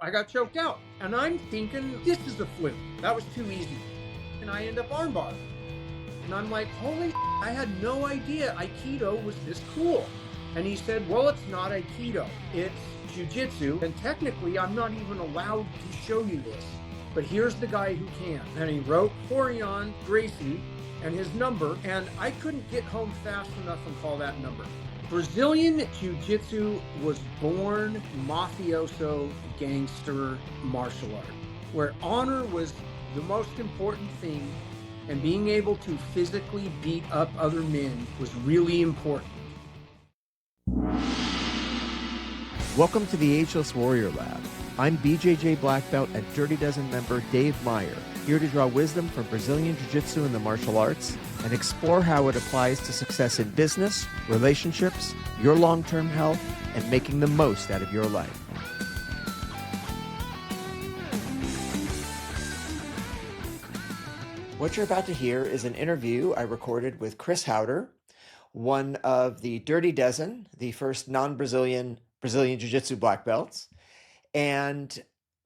I got choked out. And I'm thinking, this is a fluke. That was too easy. And I end up armbar. And I'm like, holy I had no idea Aikido was this cool. And he said, well, it's not Aikido. It's Jiu-Jitsu. And technically, I'm not even allowed to show you this. But here's the guy who can. And he wrote Gracie Gracie and his number. And I couldn't get home fast enough and call that number. Brazilian Jiu-Jitsu was born mafioso gangster martial art, where honor was the most important thing, and being able to physically beat up other men was really important. Welcome to the Ageless Warrior Lab. I'm BJJ Black Belt and Dirty Dozen member Dave Meyer, here to draw wisdom from Brazilian Jiu-Jitsu and the martial arts and explore how it applies to success in business, relationships, your long-term health, and making the most out of your life. What you're about to hear is an interview I recorded with Chris Haueter, one of the Dirty Dozen, the first non-Brazilian Brazilian Jiu-Jitsu black belts. And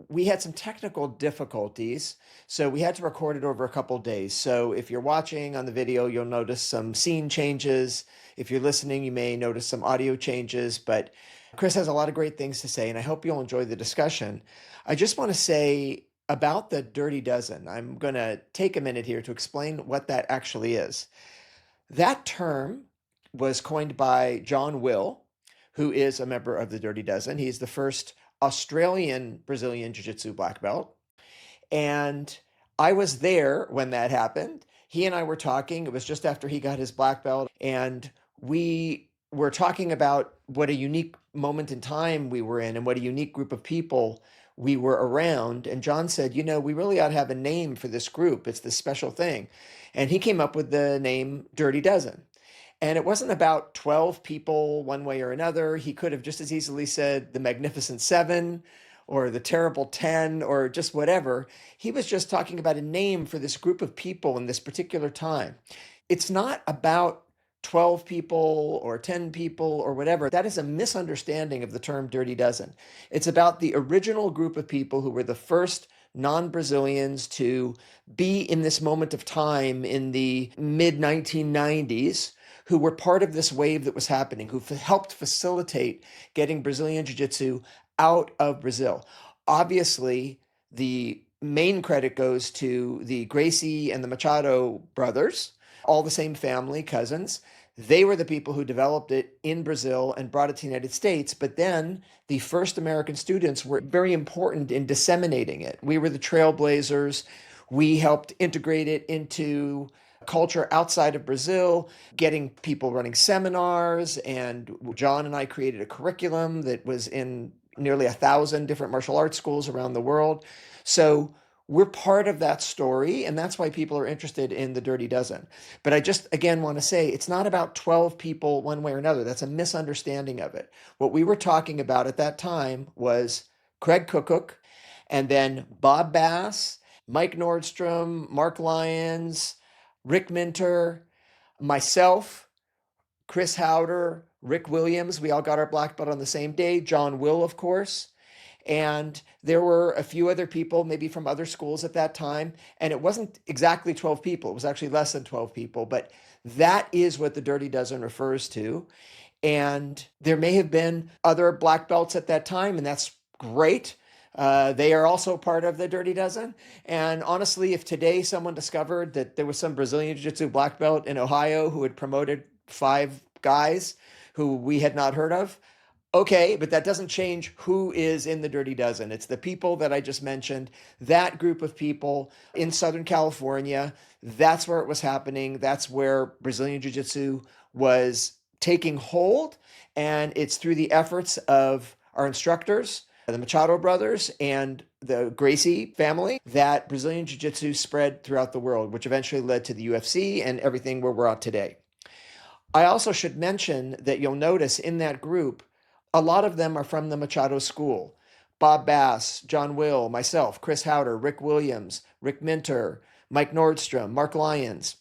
we had some technical difficulties, so we had to record it over a couple of days. So if you're watching on the video, you'll notice some scene changes. If you're listening, you may notice some audio changes, but Chris has a lot of great things to say, and I hope you'll enjoy the discussion. I just want to say about the Dirty Dozen, I'm going to take a minute here to explain what that actually is. That term was coined by John Will, who is a member of the Dirty Dozen. He's the first Australian Brazilian Jiu-Jitsu black belt. And I was there when that happened. He and I were talking. It was just after he got his black belt. And we were talking about what a unique moment in time we were in and what a unique group of people we were around. And John said, we really ought to have a name for this group. It's this special thing. And he came up with the name Dirty Dozen. And it wasn't about 12 people one way or another. He could have just as easily said the Magnificent Seven or the Terrible 10 or just whatever. He was just talking about a name for this group of people in this particular time. It's not about 12 people or 10 people or whatever. That is a misunderstanding of the term Dirty Dozen. It's about the original group of people who were the first non-Brazilians to be in this moment of time in the mid-1990s, who were part of this wave that was happening, who helped facilitate getting Brazilian Jiu-Jitsu out of Brazil. Obviously, the main credit goes to the Gracie and the Machado brothers, all the same family, cousins. They were the people who developed it in Brazil and brought it to the United States. But then the first American students were very important in disseminating it. We were the trailblazers. We helped integrate it into culture outside of Brazil, getting people running seminars. And John and I created a curriculum that was in nearly 1,000 different martial arts schools around the world. So we're part of that story, and that's why people are interested in the Dirty Dozen. But I just, again, want to say it's not about 12 people one way or another. That's a misunderstanding of it. What we were talking about at that time was Craig Cook, and then Bob Bass, Mike Nordstrom, Mark Lyons, Rick Minter, myself, Chris Haueter, Rick Williams. We all got our black belt on the same day. John Will, of course. And there were a few other people, maybe from other schools at that time. And it wasn't exactly 12 people. It was actually less than 12 people. But that is what the Dirty Dozen refers to. And there may have been other black belts at that time, and that's great. They are also part of the Dirty Dozen. And honestly, if today someone discovered that there was some Brazilian Jiu-Jitsu black belt in Ohio who had promoted 5 guys who we had not heard of, okay, but that doesn't change who is in the Dirty Dozen. It's the people that I just mentioned, that group of people in Southern California. That's where it was happening. That's where Brazilian Jiu-Jitsu was taking hold. And it's through the efforts of our instructors, the Machado brothers and the Gracie family, that Brazilian Jiu-Jitsu spread throughout the world, which eventually led to the UFC and everything where we're at today. I also should mention that you'll notice in that group, a lot of them are from the Machado school. Bob Bass, John Will, myself, Chris Haueter, Rick Williams, Rick Minter, Mike Nordstrom, Mark Lyons.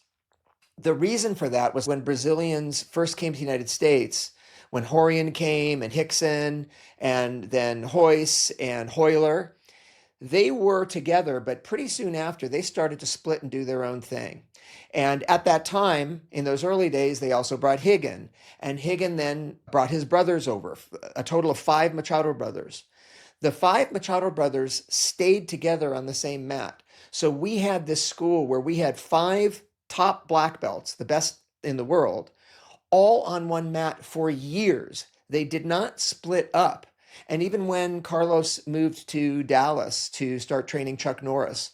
The reason for that was when Brazilians first came to the United States, when Horian came and Hickson and then Hoyce and Heuler, they were together, but pretty soon after, they started to split and do their own thing. And at that time, in those early days, they also brought Higgin. And Higgin then brought his brothers over, a total of 5 Machado brothers. The 5 Machado brothers stayed together on the same mat. So we had this school where we had 5 top black belts, the best in the world, all on one mat for years. They did not split up. And even when Carlos moved to Dallas to start training Chuck Norris,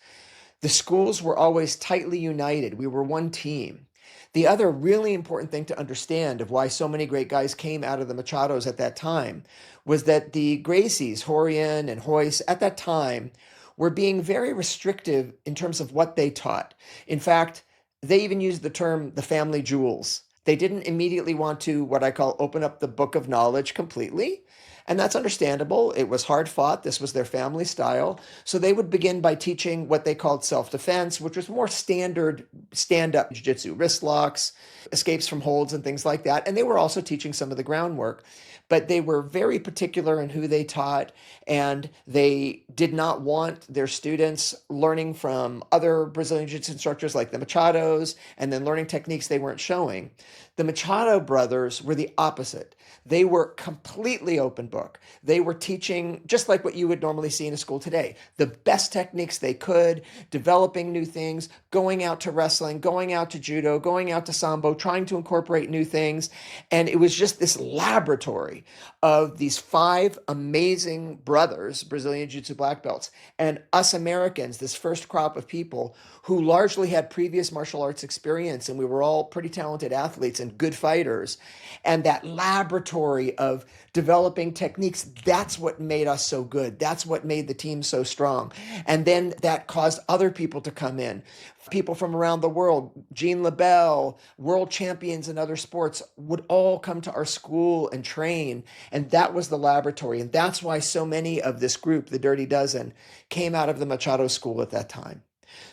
the schools were always tightly united. We were one team. The other really important thing to understand of why so many great guys came out of the Machados at that time was that the Gracies, Horian and Hoyce, at that time were being very restrictive in terms of what they taught. In fact, they even used the term the family jewels. They didn't immediately want to, what I call, open up the book of knowledge completely. And that's understandable. It was hard fought. This was their family style. So they would begin by teaching what they called self-defense, which was more standard stand-up jiu-jitsu, wrist locks, escapes from holds and things like that. And they were also teaching some of the groundwork. But they were very particular in who they taught, and they did not want their students learning from other Brazilian Jiu-Jitsu instructors like the Machados and then learning techniques they weren't showing. The Machado brothers were the opposite. They were completely open book. They were teaching just like what you would normally see in a school today, the best techniques they could, developing new things, going out to wrestling, going out to judo, going out to sambo, trying to incorporate new things. And it was just this laboratory of these 5 amazing brothers, Brazilian Jiu-Jitsu black belts, and us Americans, this first crop of people who largely had previous martial arts experience, and we were all pretty talented athletes and good fighters. And that laboratory of developing techniques, that's what made us so good. That's what made the team so strong. And then that caused other people to come in. People from around the world, Jean LaBelle, world champions in other sports, would all come to our school and train. And that was the laboratory. And that's why so many of this group, the Dirty Dozen, came out of the Machado School at that time.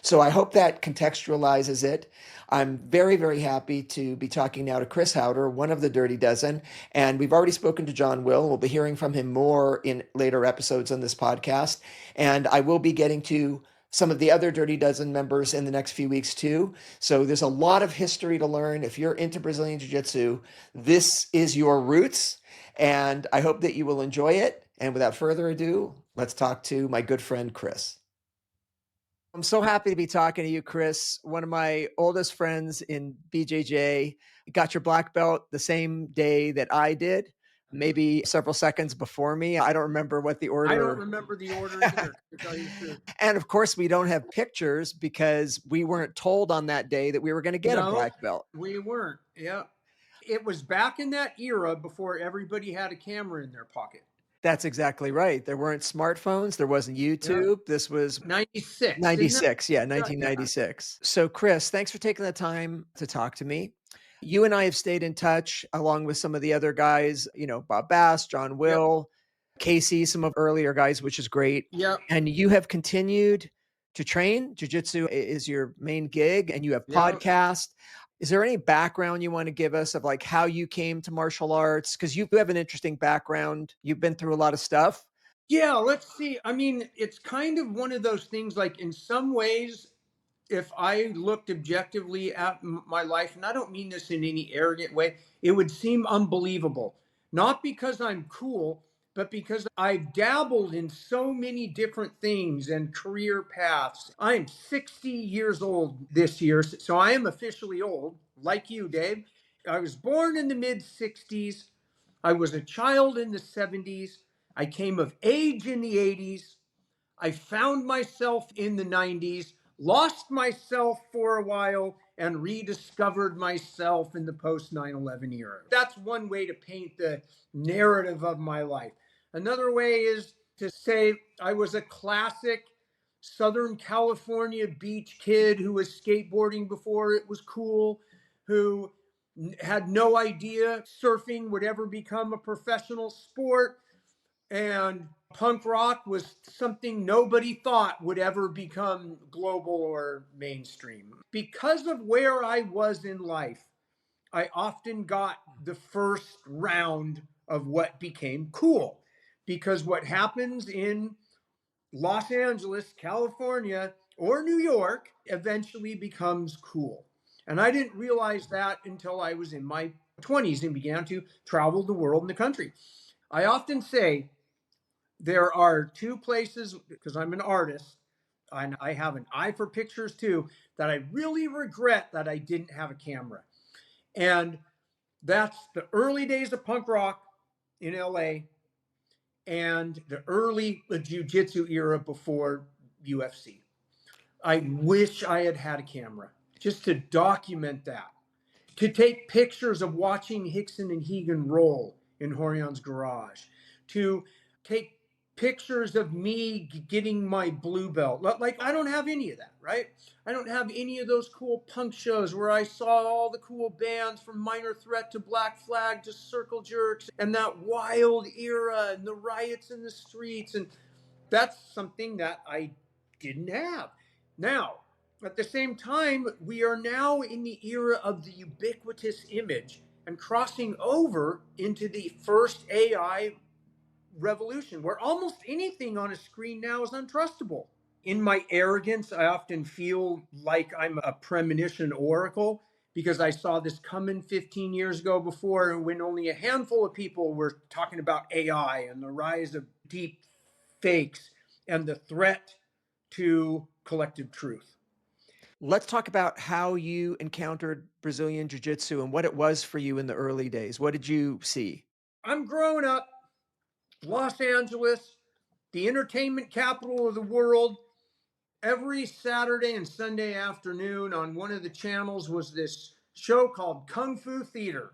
So I hope that contextualizes it. I'm very, very happy to be talking now to Chris Haueter, one of the Dirty Dozen. And we've already spoken to John Will. We'll be hearing from him more in later episodes on this podcast. And I will be getting to some of the other Dirty Dozen members in the next few weeks too. So there's a lot of history to learn. If you're into Brazilian Jiu-Jitsu, this is your roots. And I hope that you will enjoy it. And without further ado, let's talk to my good friend, Chris. I'm so happy to be talking to you, Chris. One of my oldest friends in BJJ. Got your black belt the same day that I did, maybe several seconds before me. I don't remember what the order. I don't remember the order either, to tell you the truth. And of course, we don't have pictures because we weren't told on that day that we were going to get a black belt. We weren't. Yeah. It was back in that era before everybody had a camera in their pocket. That's exactly right. There weren't smartphones. There wasn't YouTube. Yeah. This was 96. 96. Yeah, 1996. So, Chris, thanks for taking the time to talk to me. You and I have stayed in touch along with some of the other guys, Bob Bass, John Will, Casey, some of earlier guys, which is great. Yep. And you have continued to train. Jiu-Jitsu is your main gig, and you have podcast. Is there any background you want to give us of like how you came to martial arts? Because you have an interesting background. You've been through a lot of stuff. Yeah, let's see. I mean, it's kind of one of those things, like in some ways, if I looked objectively at my life, and I don't mean this in any arrogant way, it would seem unbelievable. Not because I'm cool, but because I've dabbled in so many different things and career paths. I'm 60 years old this year, so I am officially old, like you, Dave. I was born in the mid 60s. I was a child in the 70s. I came of age in the 80s. I found myself in the 90s, lost myself for a while, and rediscovered myself in the post 9/11 era. That's one way to paint the narrative of my life. Another way is to say I was a classic Southern California beach kid who was skateboarding before it was cool, who had no idea surfing would ever become a professional sport, and punk rock was something nobody thought would ever become global or mainstream. Because of where I was in life, I often got the first round of what became cool. Because what happens in Los Angeles, California, or New York eventually becomes cool. And I didn't realize that until I was in my 20s and began to travel the world and the country. I often say there are two places, because I'm an artist and I have an eye for pictures too, that I really regret that I didn't have a camera. And that's the early days of punk rock in LA and the early jiu-jitsu era before UFC. I wish I had had a camera just to document that, to take pictures of watching Hickson and Hegan roll in Horion's garage, to take pictures of me getting my blue belt. Like, I don't have any of that, right? I don't have any of those cool punk shows where I saw all the cool bands from Minor Threat to Black Flag to Circle Jerks and that wild era and the riots in the streets. And that's something that I didn't have. Now, at the same time, we are now in the era of the ubiquitous image and crossing over into the first AI revolution where almost anything on a screen now is untrustable. In my arrogance, I often feel like I'm a premonition oracle because I saw this coming 15 years ago before when only a handful of people were talking about AI and the rise of deep fakes and the threat to collective truth. Let's talk about how you encountered Brazilian Jiu-Jitsu and what it was for you in the early days. What did you see? I'm growing up, Los Angeles, the entertainment capital of the world. Every Saturday and Sunday afternoon on one of the channels was this show called Kung Fu Theater.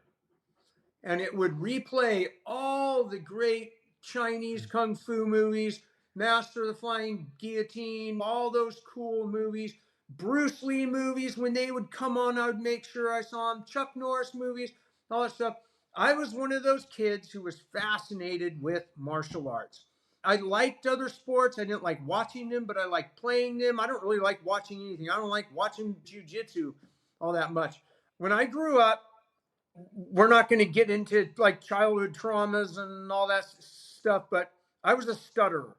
And it would replay all the great Chinese kung fu movies, Master of the Flying Guillotine, all those cool movies, Bruce Lee movies. When they would come on, I would make sure I saw them. Chuck Norris movies, all that stuff. I was one of those kids who was fascinated with martial arts. I liked other sports. I didn't like watching them, but I liked playing them. I don't really like watching anything. I don't like watching jiu-jitsu all that much. When I grew up, we're not going to get into like childhood traumas and all that stuff, but I was a stutterer.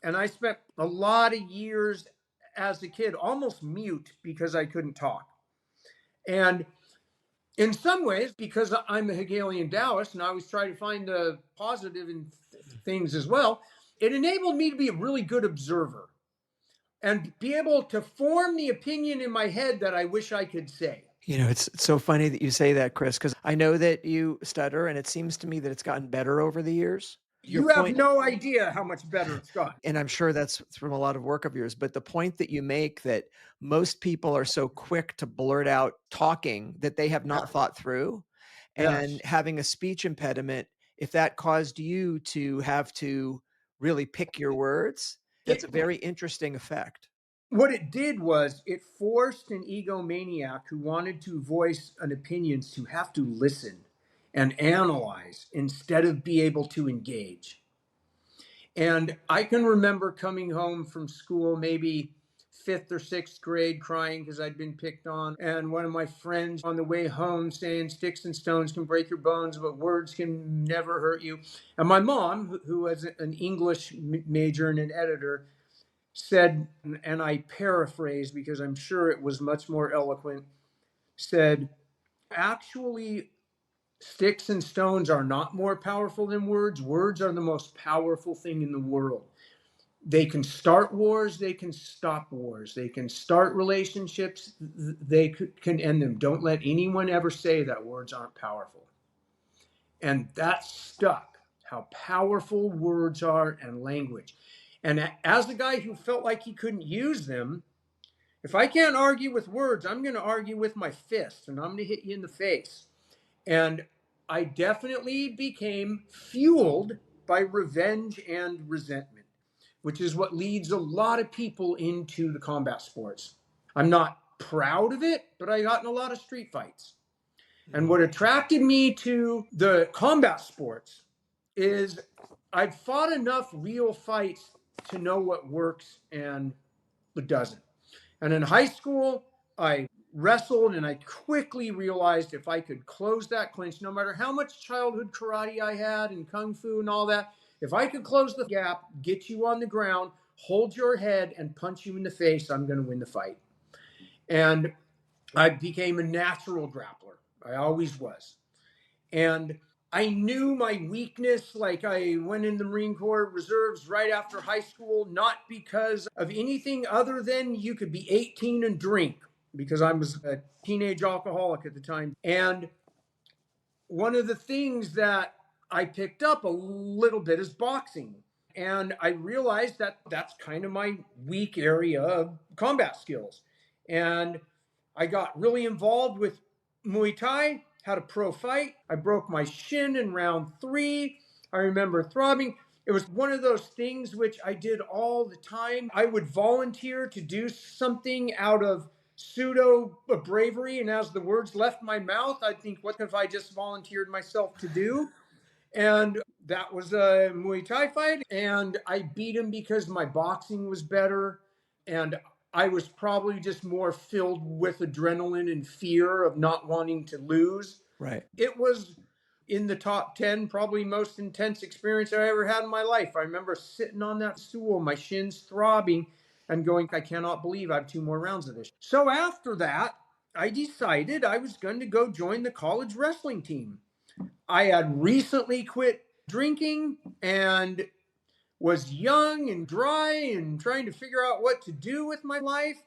And I spent a lot of years as a kid almost mute because I couldn't talk. And in some ways, because I'm a Hegelian Taoist and I always try to find the positive in things as well, it enabled me to be a really good observer and be able to form the opinion in my head that I wish I could say. You know, it's so funny that you say that, Chris, because I know that you stutter, and it seems to me that it's gotten better over the years. Your You have point, no idea how much better it's gotten. and I'm sure that's from a lot of work of yours, but the point that you make that most people are so quick to blurt out talking that they have not Yeah. thought through, and Yes. having a speech impediment, if that caused you to have to really pick your words, that's a very interesting effect. What it did was it forced an egomaniac who wanted to voice an opinion to have to listen and analyze instead of be able to engage. And I can remember coming home from school, maybe fifth or sixth grade, crying because I'd been picked on. And one of my friends on the way home saying, "Sticks and stones can break your bones, but words can never hurt you." And my mom, who was an English major and an editor, said, and I paraphrase because I'm sure it was much more eloquent, said, actually, sticks and stones are not more powerful than words. Words are the most powerful thing in the world. They can start wars, they can stop wars, they can start relationships, they can end them. Don't let anyone ever say that words aren't powerful. And that stuck, how powerful words are and language. And as a guy who felt like he couldn't use them, if I can't argue with words, I'm going to argue with my fist and I'm going to hit you in the face. And I definitely became fueled by revenge and resentment, which is what leads a lot of people into the combat sports. I'm not proud of it, but I got in a lot of street fights. And what attracted me to the combat sports is I'd fought enough real fights to know what works and what doesn't. And in high school, I wrestled, and I quickly realized if I could close that clinch, no matter how much childhood karate I had and kung fu and all that, if I could close the gap, get you on the ground, hold your head, and punch you in the face, I'm going to win the fight. And I became a natural grappler. I always was. And I knew my weakness. Like, I went in the Marine Corps Reserves right after high school, not because of anything other than you could be 18 and drink, because I was a teenage alcoholic at the time. And one of the things that I picked up a little bit is boxing. And I realized that that's kind of my weak area of combat skills. And I got really involved with Muay Thai, had a pro fight. I broke my shin in round 3. I remember throbbing. It was one of those things which I did all the time. I would volunteer to do something out of pseudo bravery, and as the words left my mouth, I'd think, what have I just volunteered myself to do? And that was a Muay Thai fight, and I beat him because my boxing was better, and I was probably just more filled with adrenaline and fear of not wanting to lose. Right. It was in the top 10, probably most intense experience I ever had in my life. I remember sitting on that stool, my shins throbbing, and going, I cannot believe I have 2 more rounds of this. So after that, I decided I was going to go join the college wrestling team. I had recently quit drinking and was young and dry and trying to figure out what to do with my life.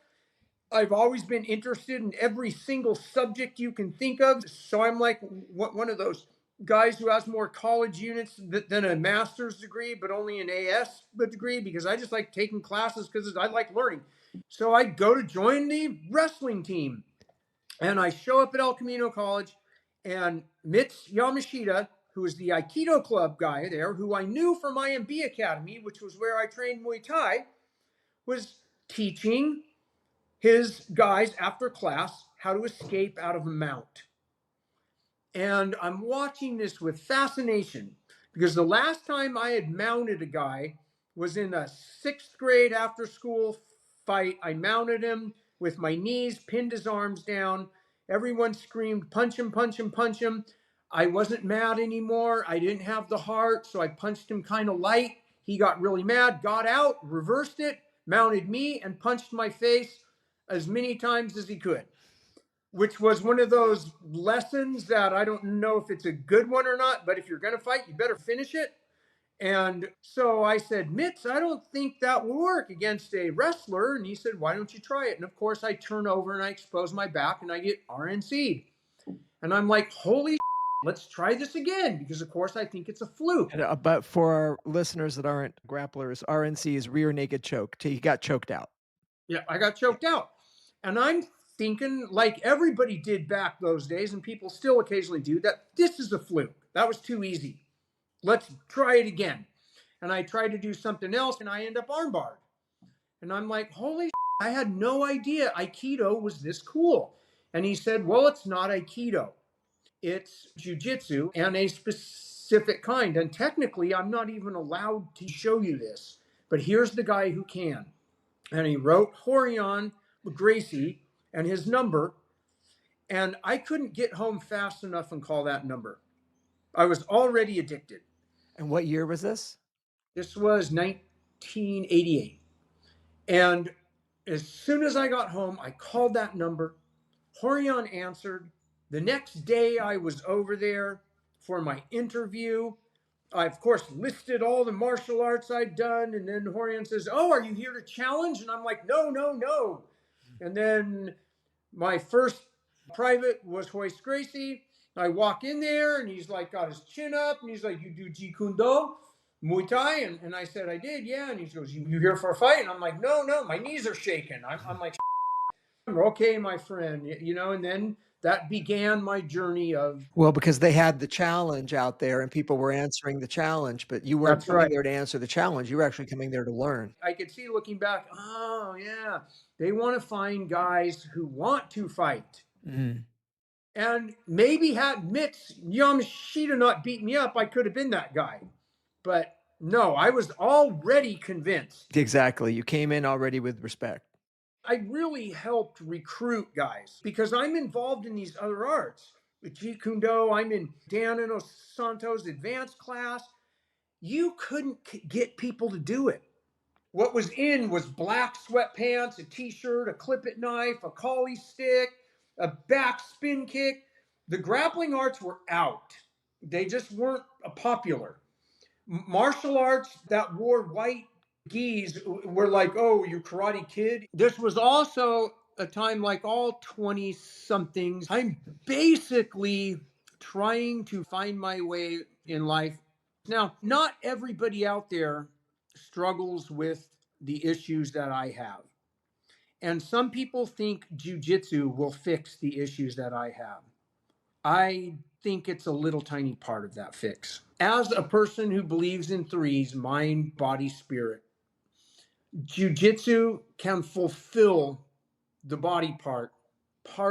I've always been interested in every single subject you can think of. So I'm like one of those guys who has more college units than a master's degree, but only an AS degree, because I just like taking classes because I like learning. So I go to join the wrestling team, and I show up at El Camino College, and Mitz Yamashita, who is the Aikido club guy there, who I knew from IMB Academy, which was where I trained Muay Thai, was teaching his guys after class how to escape out of a mount. And I'm watching this with fascination, because the last time I had mounted a guy was in a 6th grade after school fight. I mounted him with my knees, pinned his arms down. Everyone screamed, punch him, punch him, punch him. I wasn't mad anymore. I didn't have the heart, so I punched him kind of light. He got really mad, got out, reversed it, mounted me, and punched my face as many times as he could, which was one of those lessons that I don't know if it's a good one or not, but if you're going to fight, you better finish it. And so I said, Mitz, I don't think that will work against a wrestler. And he said, why don't you try it? And of course, I turn over and I expose my back and I get RNC'd. And I'm like, holy shit, let's try this again, because of course I think it's a fluke. But for our listeners that aren't grapplers, RNC is rear naked choke. He got choked out. Yeah, I got choked out. And I'm thinking, like everybody did back those days, and people still occasionally do, that this is a fluke. That was too easy. Let's try it again. And I tried to do something else, and I end up armbarred. And I'm like, holy shit, I had no idea Aikido was this cool. And he said, well, it's not Aikido. It's Jiu-Jitsu, and a specific kind. And technically, I'm not even allowed to show you this. But here's the guy who can. And he wrote Haueter Gracie and his number. And I couldn't get home fast enough and call that number. I was already addicted. And what year was this? This was 1988. And as soon as I got home, I called that number. Haueter answered. The next day I was over there for my interview. I, of course, listed all the martial arts I'd done. And then Haueter says, oh, are you here to challenge? And I'm like, no, no, no. And then my first private was Hoist Gracie. I walk in there and he's like, got his chin up. And he's like, you do Jeet Kune Do, Muay Thai? And I said, I did, yeah. And he goes, you here for a fight? And I'm like, no, no, my knees are shaking. I'm like, okay, my friend, you know, and then that began my journey of. Well, because they had the challenge out there and people were answering the challenge, but you weren't coming there to answer the challenge. You were actually coming there to learn. I could see looking back, oh, yeah, they want to find guys who want to fight. Mm-hmm. And maybe had Mitz Yamashita not beat me up, I could have been that guy. But no, I was already convinced. Exactly. You came in already with respect. I really helped recruit guys because I'm involved in these other arts. With Jeet Kune Do, I'm in Dan Inosanto's advanced class. You couldn't get people to do it. What was in was black sweatpants, a t-shirt, a clip-it knife, a collie stick, a back spin kick. The grappling arts were out. They just weren't popular. Martial arts that wore white gis were like, oh, you Karate Kid. This was also a time like all 20 somethings. I'm basically trying to find my way in life. Now, not everybody out there struggles with the issues that I have. And some people think jujitsu will fix the issues that I have. I think it's a little tiny part of that fix. As a person who believes in threes, mind, body, spirit, jujitsu can fulfill the body part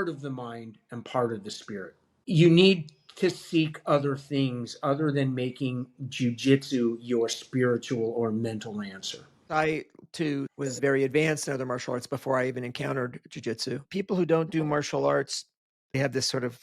of the mind, and part of the spirit. You need to seek other things other than making jujitsu your spiritual or mental answer. I too was very advanced in other martial arts before I even encountered jiu-jitsu. People who don't do martial arts, they have this sort of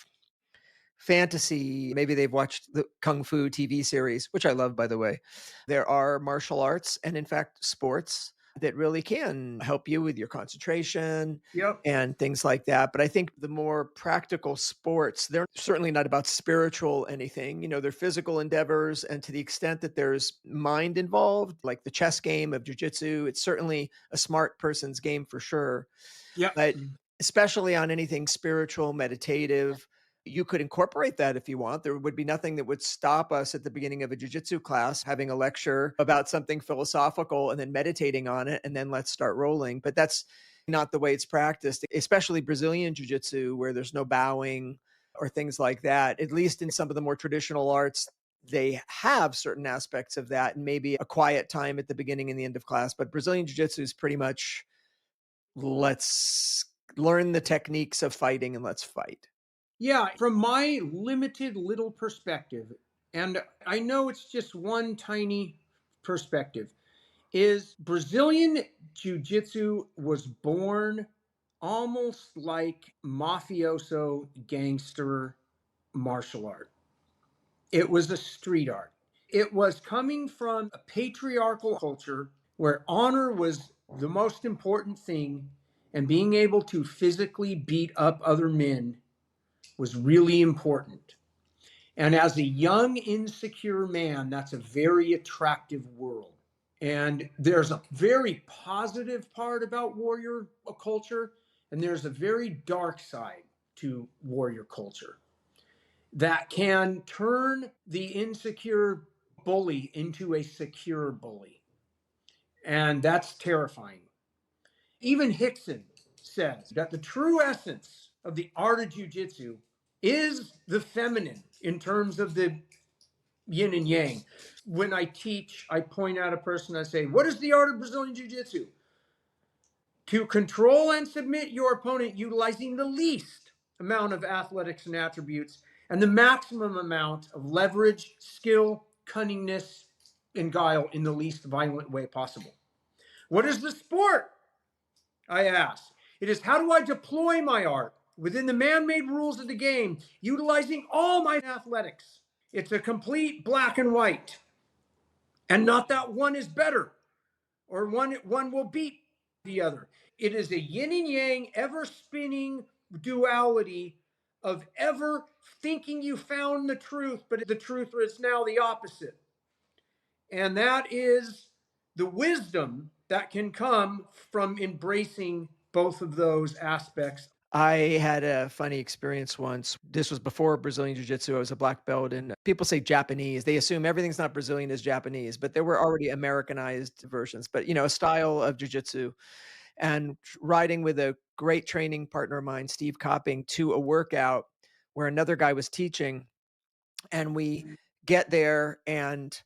fantasy. Maybe they've watched the Kung Fu TV series, which I love, by the way. There are martial arts and, in fact, sports that really can help you with your concentration Yep. and things like that. But I think the more practical sports, they're certainly not about spiritual anything. You know, they're physical endeavors. And to the extent that there's mind involved, like the chess game of jujitsu, it's certainly a smart person's game for sure. Yep. But especially on anything spiritual, meditative, you could incorporate that if you want. There would be nothing that would stop us at the beginning of a jiu-jitsu class having a lecture about something philosophical and then meditating on it and then let's start rolling. But that's not the way it's practiced, especially Brazilian jiu-jitsu where there's no bowing or things like that. At least in some of the more traditional arts, they have certain aspects of that and maybe a quiet time at the beginning and the end of class. But Brazilian jiu-jitsu is pretty much let's learn the techniques of fighting and let's fight. Yeah, from my limited little perspective, and I know it's just one tiny perspective, is Brazilian Jiu Jitsu was born almost like mafioso gangster martial art. It was a street art. It was coming from a patriarchal culture where honor was the most important thing, and being able to physically beat up other men was really important. And as a young, insecure man, that's a very attractive world. And there's a very positive part about warrior culture, and there's a very dark side to warrior culture that can turn the insecure bully into a secure bully. And that's terrifying. Even Hickson says that the true essence of the art of jiu-jitsu is the feminine in terms of the yin and yang. When I teach, I point out a person, I say, what is the art of Brazilian jiu-jitsu? To control and submit your opponent utilizing the least amount of athletics and attributes and the maximum amount of leverage, skill, cunningness, and guile in the least violent way possible. What is the sport? I ask. It is how do I deploy my art within the man-made rules of the game, utilizing all my athletics. It's a complete black and white. And not that one is better or one will beat the other. It is a yin and yang, ever spinning duality of ever thinking you found the truth, but the truth is now the opposite. And that is the wisdom that can come from embracing both of those aspects. I had a funny experience once. This was before Brazilian Jiu-Jitsu. I was a black belt, and people say Japanese. They assume everything's not Brazilian is Japanese, but there were already Americanized versions. But, you know, a style of Jiu-Jitsu. And riding with a great training partner of mine, Steve Copping, to a workout where another guy was teaching. And we get there, and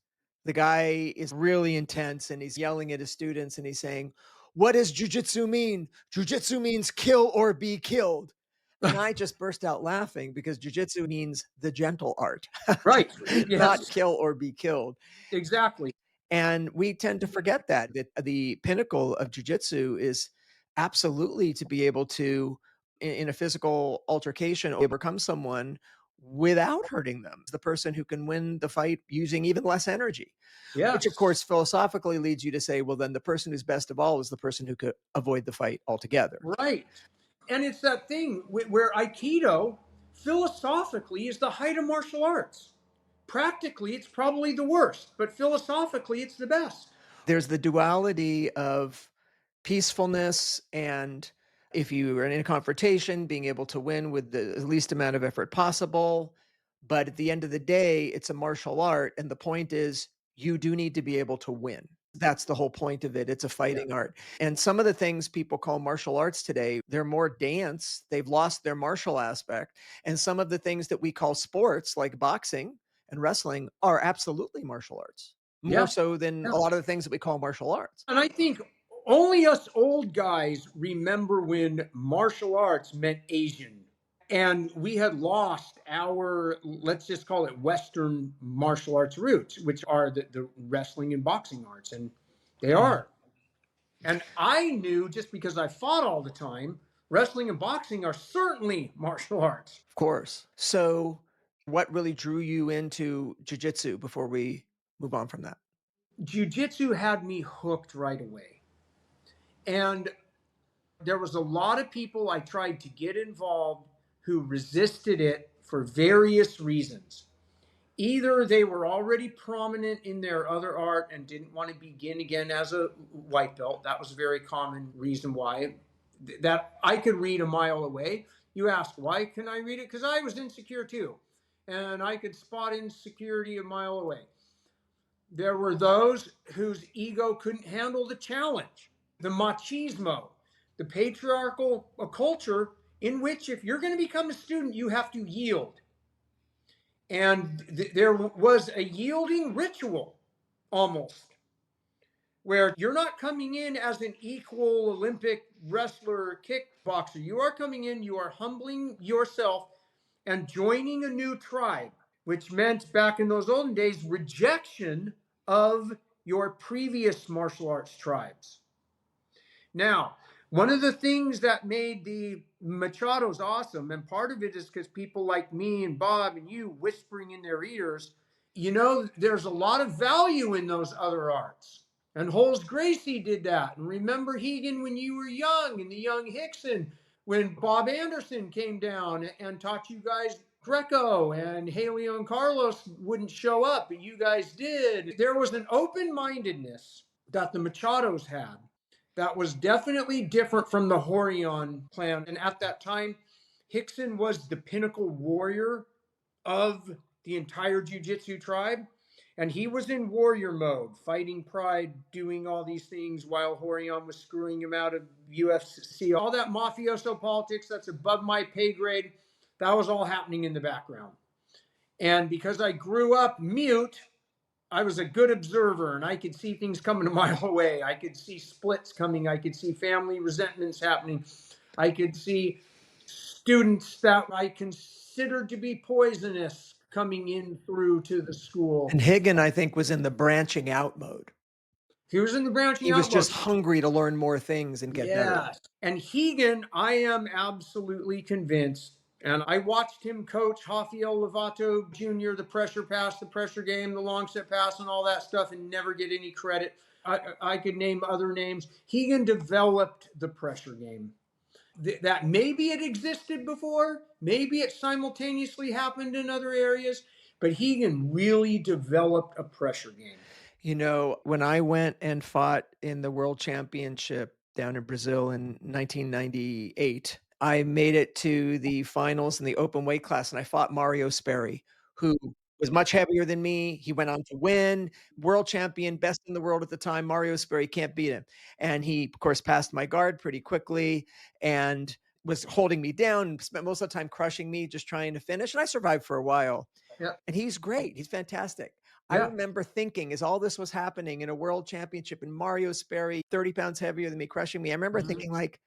the guy is really intense, and he's yelling at his students, and he's saying, "What does jujitsu mean? Jujitsu means kill or be killed." And I just burst out laughing because jujitsu means the gentle art, Right. not Yes, kill or be killed. exactly. And we tend to forget that the pinnacle of jujitsu is absolutely to be able to, in a physical altercation, overcome someone without hurting them. The person who can win the fight using even less energy, which of Yes. course philosophically leads you to say, well, then the person who's best of all is the person who could avoid the fight altogether. Right. And it's that thing where Aikido philosophically is the height of martial arts. Practically, it's probably the worst, but philosophically, it's the best. There's the duality of peacefulness and, if you are in a confrontation, being able to win with the least amount of effort possible. But at the end of the day, it's a martial art. And the point is, you do need to be able to win. That's the whole point of it. It's a Yeah. fighting art. And some of the things people call martial arts today, they're more dance. They've lost their martial aspect. And some of the things that we call sports, like boxing and wrestling, are absolutely martial arts, more Yeah. so than Yeah. a lot of the things that we call martial arts. And I think only us old guys remember when martial arts meant Asian. And we had lost our, let's just call it Western martial arts roots, which are the wrestling and boxing arts. And they Mhm. are. And I knew just because I fought all the time, wrestling and boxing are certainly martial arts. Of course. So, what really drew you into jujitsu before we move on from that? Jiu-jitsu had me hooked right away. And there was a lot of people I tried to get involved who resisted it for various reasons. Either they were already prominent in their other art and didn't want to begin again as a white belt. That was a very common reason why. That I could read a mile away. You ask, why can I read it? Because I was insecure too. And I could spot insecurity a mile away. There were those whose ego couldn't handle the challenge, the machismo, the patriarchal culture in which if you're going to become a student, you have to yield. And there was a yielding ritual almost where you're not coming in as an equal Olympic wrestler, kickboxer. You are coming in, you are humbling yourself and joining a new tribe, which meant back in those olden days, rejection of your previous martial arts tribes. Now, one of the things that made the Machados awesome, and part of it is because people like me and Bob and you whispering in their ears, there's a lot of value in those other arts. And Holmes Gracie did that. And remember Hegan when you were young, and the young Hickson when Bob Anderson came down and taught you guys Greco, and Haley and Carlos wouldn't show up, but you guys did. There was an open mindedness that the Machados had that was definitely different from the Horion clan. And at that time, Hickson was the pinnacle warrior of the entire Jiu-Jitsu tribe. And he was in warrior mode, fighting pride, doing all these things while Horion was screwing him out of UFC. All that mafioso politics, that's above my pay grade. That was all happening in the background. And because I grew up mute, I was a good observer and I could see things coming a mile away. I could see splits coming. I could see family resentments happening. I could see students that I considered to be poisonous coming in through to the school. And Higgin, I think, was in the branching out mode. He was in the branching He was out mode. just hungry to learn more things and get better. Yes. And Hegan, I am absolutely convinced. And I watched him coach Rafael Lovato Jr., the pressure pass, the pressure game, the long set pass, and all that stuff, and never get any credit. I could name other names. Hegan developed the pressure game. That maybe it existed before, maybe it simultaneously happened in other areas, but Hegan really developed a pressure game. When I went and fought in the world championship down in Brazil in 1998, I made it to the finals in the open weight class and I fought Mario Sperry, who was much heavier than me. He went on to win, world champion, best in the world at the time. Mario Sperry can't beat him. And he, of course, passed my guard pretty quickly and was holding me down and spent most of the time crushing me, just trying to finish. And I survived for a while. Yeah. And he's great. He's fantastic. I Yeah. remember thinking as all this was happening in a world championship and Mario Sperry, 30 pounds heavier than me, crushing me. I remember thinking like,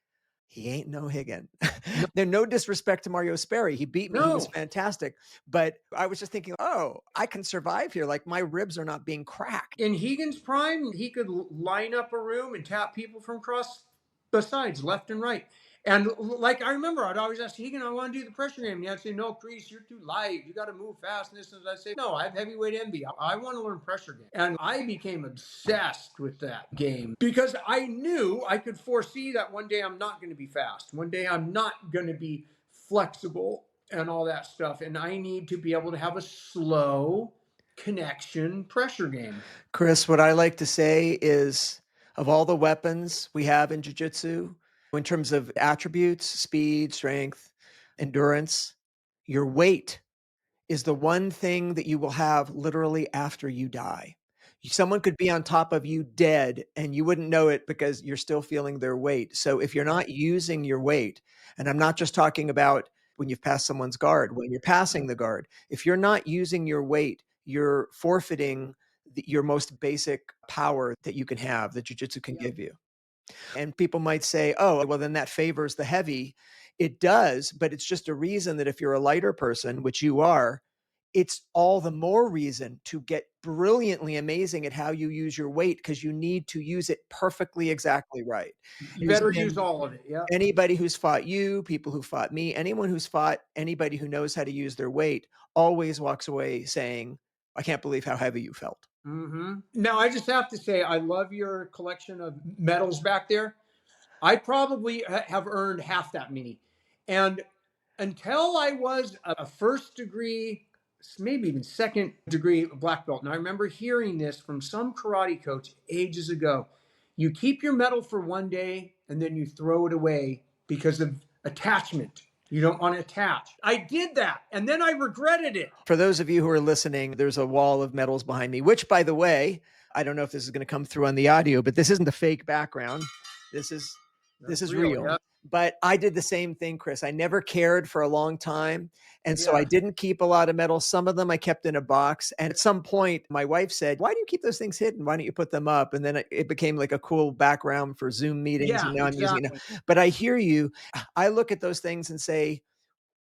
he ain't no Higgin. No. There's no disrespect to Mario Sperry. He beat me. He was No. fantastic. But I was just thinking, oh, I can survive here. Like my ribs are not being cracked. In Hegan's prime, he could line up a room and tap people from across besides left and right. And like I remember, I'd always ask Hegan, I want to do the pressure game. And he'd say, no, Chris, you're too light. You got to move fast. And this and I'd say, no, I have heavyweight envy. I want to learn pressure game. And I became obsessed with that game because I knew I could foresee that one day I'm not going to be fast. One day I'm not going to be flexible and all that stuff. And I need to be able to have a slow connection pressure game. Chris, what I like to say is of all the weapons we have in jiu-jitsu, in terms of attributes, speed, strength, endurance, your weight is the one thing that you will have literally after you die. Someone could be on top of you dead and you wouldn't know it because you're still feeling their weight. So if you're not using your weight, and I'm not just talking about when you've passed someone's guard, when you're passing the guard, if you're not using your weight, you're forfeiting your most basic power that you can have, that jiu-jitsu can give you. And people might say, oh, well, then that favors the heavy. It does, but it's just a reason that if you're a lighter person, which you are, it's all the more reason to get brilliantly amazing at how you use your weight because you need to use it perfectly, exactly right. You better use all of it. Yeah. Anybody who's fought you, people who fought me, anyone who's fought anybody who knows how to use their weight always walks away saying, I can't believe how heavy you felt. Mm-hmm. Now, I just have to say, I love your collection of medals back there. I probably have earned half that many. And until I was a first degree, maybe even second degree black belt, and I remember hearing this from some karate coach ages ago. You keep your medal for one day and then you throw it away because of attachment. You don't want to attach. I did that and then I regretted it. For those of you who are listening, there's a wall of medals behind me, which, by the way, I don't know if this is going to come through on the audio, but this isn't a fake background. This is real. Yeah. But I did the same thing, Chris. I never cared for a long time. And so I Yeah. didn't keep a lot of medals. Some of them I kept in a box. And at some point, my wife said, why do you keep those things hidden? Why don't you put them up? And then it became like a cool background for Zoom meetings. Yeah, And now I'm using it. exactly. But I hear you. I look at those things and say,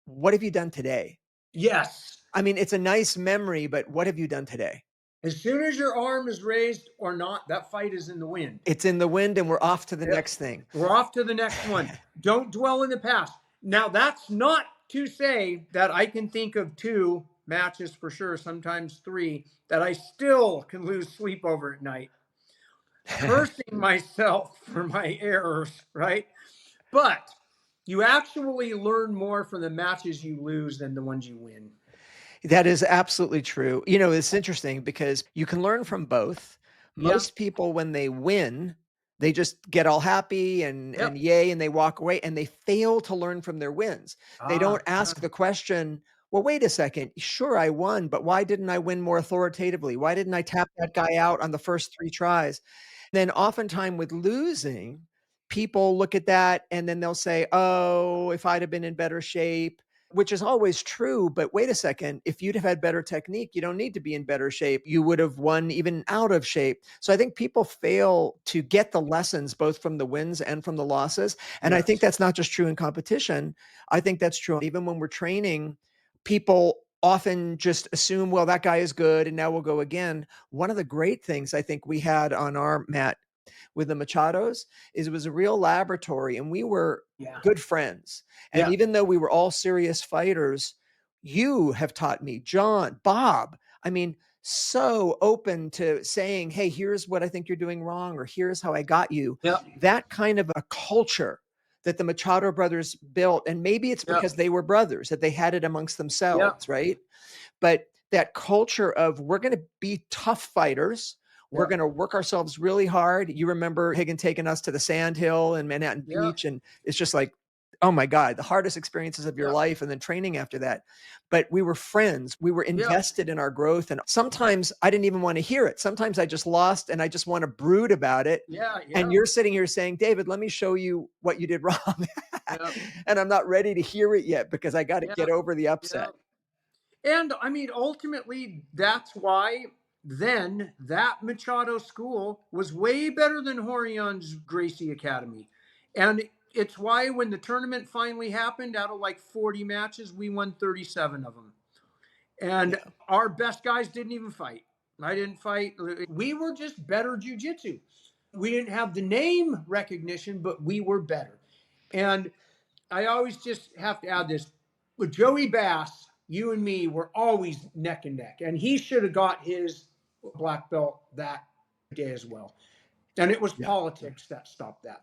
what have you done today? Yes. I mean, it's a nice memory, but what have you done today? As soon as your arm is raised or not, that fight is in the wind. It's in the wind and we're off to the Yep. next thing. We're off to the next one. Don't dwell in the past. Now, that's not to say that I can think of 2 matches for sure, sometimes 3, that I still can lose sleep over at night, cursing myself for my errors, right? But you actually learn more from the matches you lose than the ones you win. That is absolutely true. You know, it's interesting because you can learn from both. Yeah. Most people, when they win, they just get all happy and yay, and they walk away and they fail to learn from their wins. They don't ask the question, well, wait a second. Sure, I won, but why didn't I win more authoritatively? Why didn't I tap that guy out on the first 3 tries? Then oftentimes with losing, people look at that and then they'll say, oh, if I'd have been in better shape, which is always true. But wait a second, if you'd have had better technique, you don't need to be in better shape. You would have won even out of shape. So I think people fail to get the lessons both from the wins and from the losses. And I think that's not just true in competition. I think that's true even when we're training. People often just assume, well, that guy is good and now we'll go again. One of the great things I think we had on our mat with the Machados is it was a real laboratory and we were good friends. And even though we were all serious fighters, you have taught me, John, Bob, I mean, so open to saying, hey, here's what I think you're doing wrong, or here's how I got you. That kind of a culture that the Machado brothers built, and maybe it's because they were brothers, that they had it amongst themselves, right? But that culture of we're going to be tough fighters. We're going to work ourselves really hard. You remember Higgin taking us to the Sand Hill and Manhattan Beach, and it's just like, oh my God, the hardest experiences of your life, and then training after that. But we were friends. We were invested in our growth. And sometimes I didn't even want to hear it. Sometimes I just lost and I just want to brood about it. And you're sitting here saying, David, let me show you what you did wrong. And I'm not ready to hear it yet because I got to get over the upset. And I mean, ultimately, that's why then that Machado school was way better than Horion's Gracie Academy. And it's why when the tournament finally happened, out of like 40 matches, we won 37 of them. And our best guys didn't even fight. I didn't fight. We were just better jiu-jitsu. We didn't have the name recognition, but we were better. And I always just have to add this: with Joey Bass, you and me were always neck and neck, and he should have got his black belt that day as well. And it was Yeah. politics that stopped that.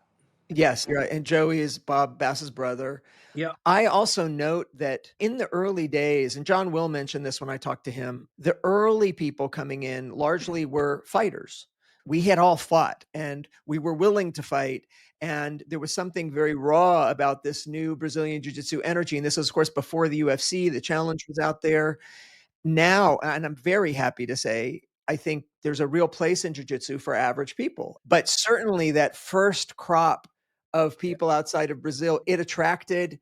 Yes, you're right. And Joey is Bob Bass's brother. Yeah. I also note that in the early days, and John will mention this when I talk to him, the early people coming in largely were fighters. We had all fought and we were willing to fight. And there was something very raw about this new Brazilian Jiu-Jitsu energy. And this was, of course, before the UFC. The challenge was out there. Now, and I'm very happy to say, I think there's a real place in jiu-jitsu for average people. But certainly that first crop of Yeah. people outside of Brazil, it attracted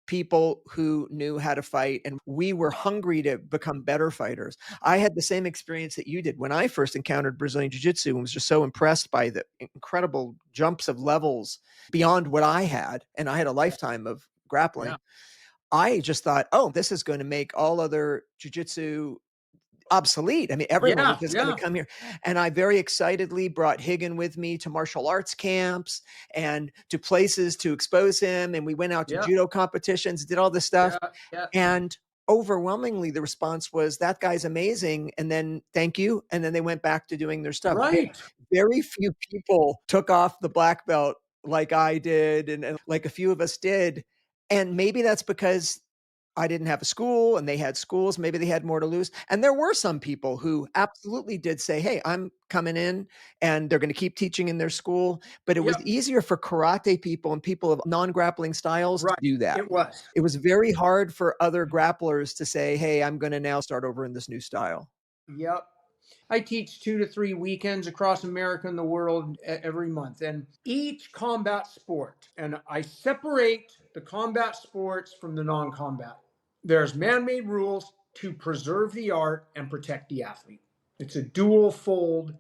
people who knew how to fight, and we were hungry to become better fighters. I had the same experience that you did when I first encountered Brazilian Jiu-Jitsu and was just so impressed by the incredible jumps of levels beyond what I had, and I had a lifetime of Yeah. grappling. I just thought, "Oh, this is gonna make all other jiu-jitsu obsolete." I mean, everyone was Yeah. just gonna Yeah. come here. And I very excitedly brought Higgin with me to martial arts camps and to places to expose him. And we went out to Yeah. judo competitions, did all this stuff. Yeah. Yeah. And overwhelmingly, the response was, "That guy's amazing." And then, "Thank you." And then they went back to doing their stuff. Right. Very few people took off the black belt like I did, and like a few of us did. And maybe that's because I didn't have a school and they had schools, maybe they had more to lose. And there were some people who absolutely did say, "Hey, I'm coming in," and they're gonna keep teaching in their school. But it was Yep. easier for karate people and people of non-grappling styles to Right. do that. It was. It was very hard for other grapplers to say, "Hey, I'm gonna now start over in this new style." Yep. I teach 2 to 3 weekends across America and the world every month, and each combat sport, and I separate the combat sports from the non combat. There's man made rules to preserve the art and protect the athlete. It's a dual fold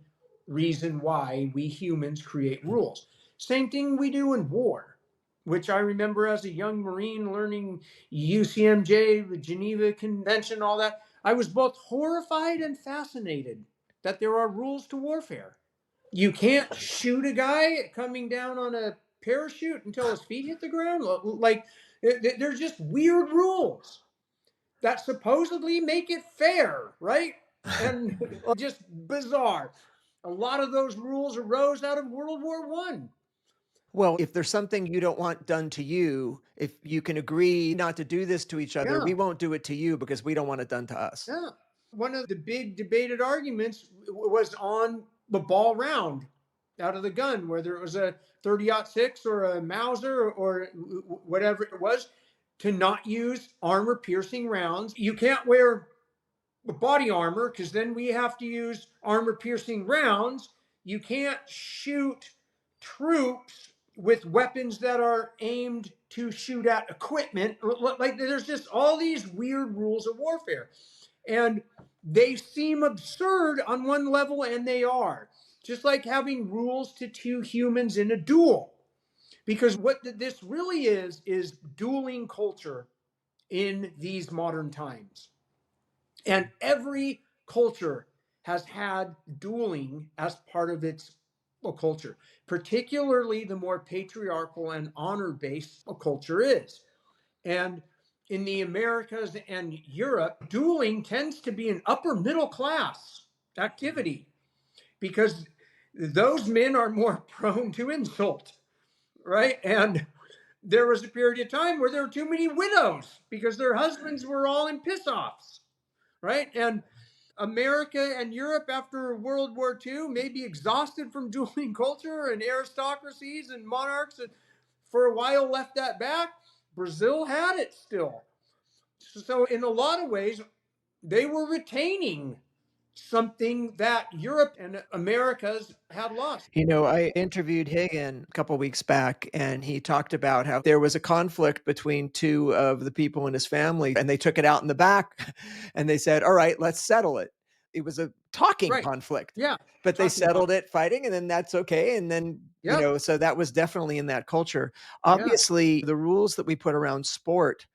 reason why we humans create rules. Same thing we do in war, which I remember as a young Marine learning UCMJ, the Geneva Convention, all that. I was both horrified and fascinated that there are rules to warfare. You can't shoot a guy coming down on a parachute until his feet hit the ground. Like, there's just weird rules that supposedly make it fair, right? And just bizarre. A lot of those rules arose out of World War One. Well, if there's something you don't want done to you, if you can agree not to do this to each other, Yeah, we won't do it to you because we don't want it done to us. yeah. One of the big debated arguments was on the ball round out of the gun, whether it was a 30-06 or a Mauser or whatever it was, to not use armor piercing rounds. You can't wear body armor because then we have to use armor piercing rounds. You can't shoot troops with weapons that are aimed to shoot at equipment. Like, there's just all these weird rules of warfare. And they seem absurd on one level, and they are. Just like having rules to two humans in a duel. Because what this really is dueling culture in these modern times. And every culture has had dueling as part of its culture, particularly the more patriarchal and honor based a culture is. And in the Americas and Europe, dueling tends to be an upper middle class activity because those men are more prone to insult, right? And there was a period of time where there were too many widows because their husbands were all in piss offs, right? And America and Europe after World War II may be exhausted from dueling culture and aristocracies and monarchs, and for a while left that back. Brazil had it still. So, in a lot of ways, they were retaining something that Europe and Americas had lost. You know, I interviewed Higgin a couple weeks back, and he talked about how there was a conflict between two of the people in his family, and they took it out in the back, and they said, "All right, let's settle it." It was a talking Right. conflict, Yeah. but they Talking settled about. it fighting, and then that's okay. And then, Yep. so that was definitely in that culture. Yeah. Obviously, the rules that we put around sport,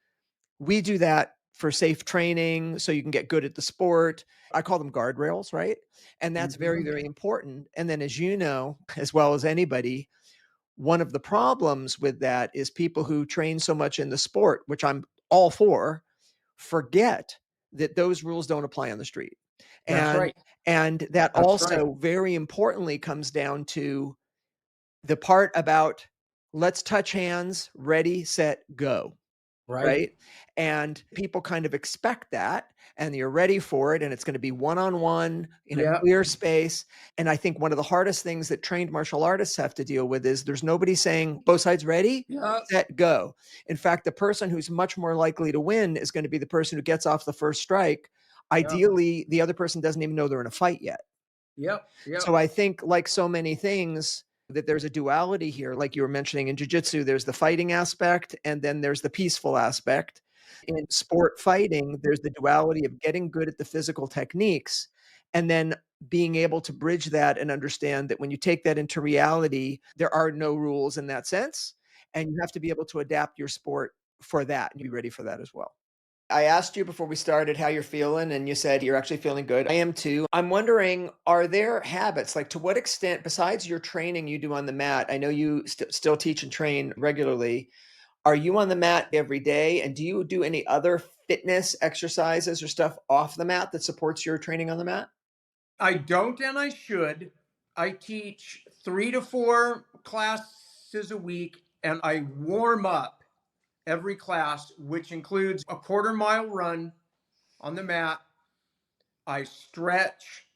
we do that for safe training so you can get good at the sport. I call them guardrails, right? And that's very, Mhm. very important. And then, as you know, as well as anybody, one of the problems with that is people who train so much in the sport, which I'm all for, forget that those rules don't apply on the street. That's And right. and that That's right. also very importantly comes down to the part about let's touch hands, ready, set, go. Right. Right? And people kind of expect that, and you're ready for it, and it's gonna be one-on-one in a Yeah. clear space, and I think one of the hardest things that trained martial artists have to deal with is there's nobody saying, "Both sides ready? Yeah. Set, go." In fact, the person who's much more likely to win is gonna be the person who gets off the first strike. Yeah. Ideally, the other person doesn't even know they're in a fight yet. Yep. Yep. So I think, like so many things, that there's a duality here. Like you were mentioning in jiu-jitsu, there's the fighting aspect and then there's the peaceful aspect. In sport fighting, there's the duality of getting good at the physical techniques and then being able to bridge that and understand that when you take that into reality, there are no rules in that sense, and you have to be able to adapt your sport for that and be ready for that as well. I asked you before we started how you're feeling, and you said you're actually feeling good. I am too. I'm wondering, are there habits, like to what extent, besides your training you do on the mat, I know you still teach and train regularly. Are you on the mat every day? And do you do any other fitness exercises or stuff off the mat that supports your training on the mat? I don't, and I should. I teach 3 to 4 classes a week, and I warm up every class, which includes a quarter-mile run on the mat. I stretch.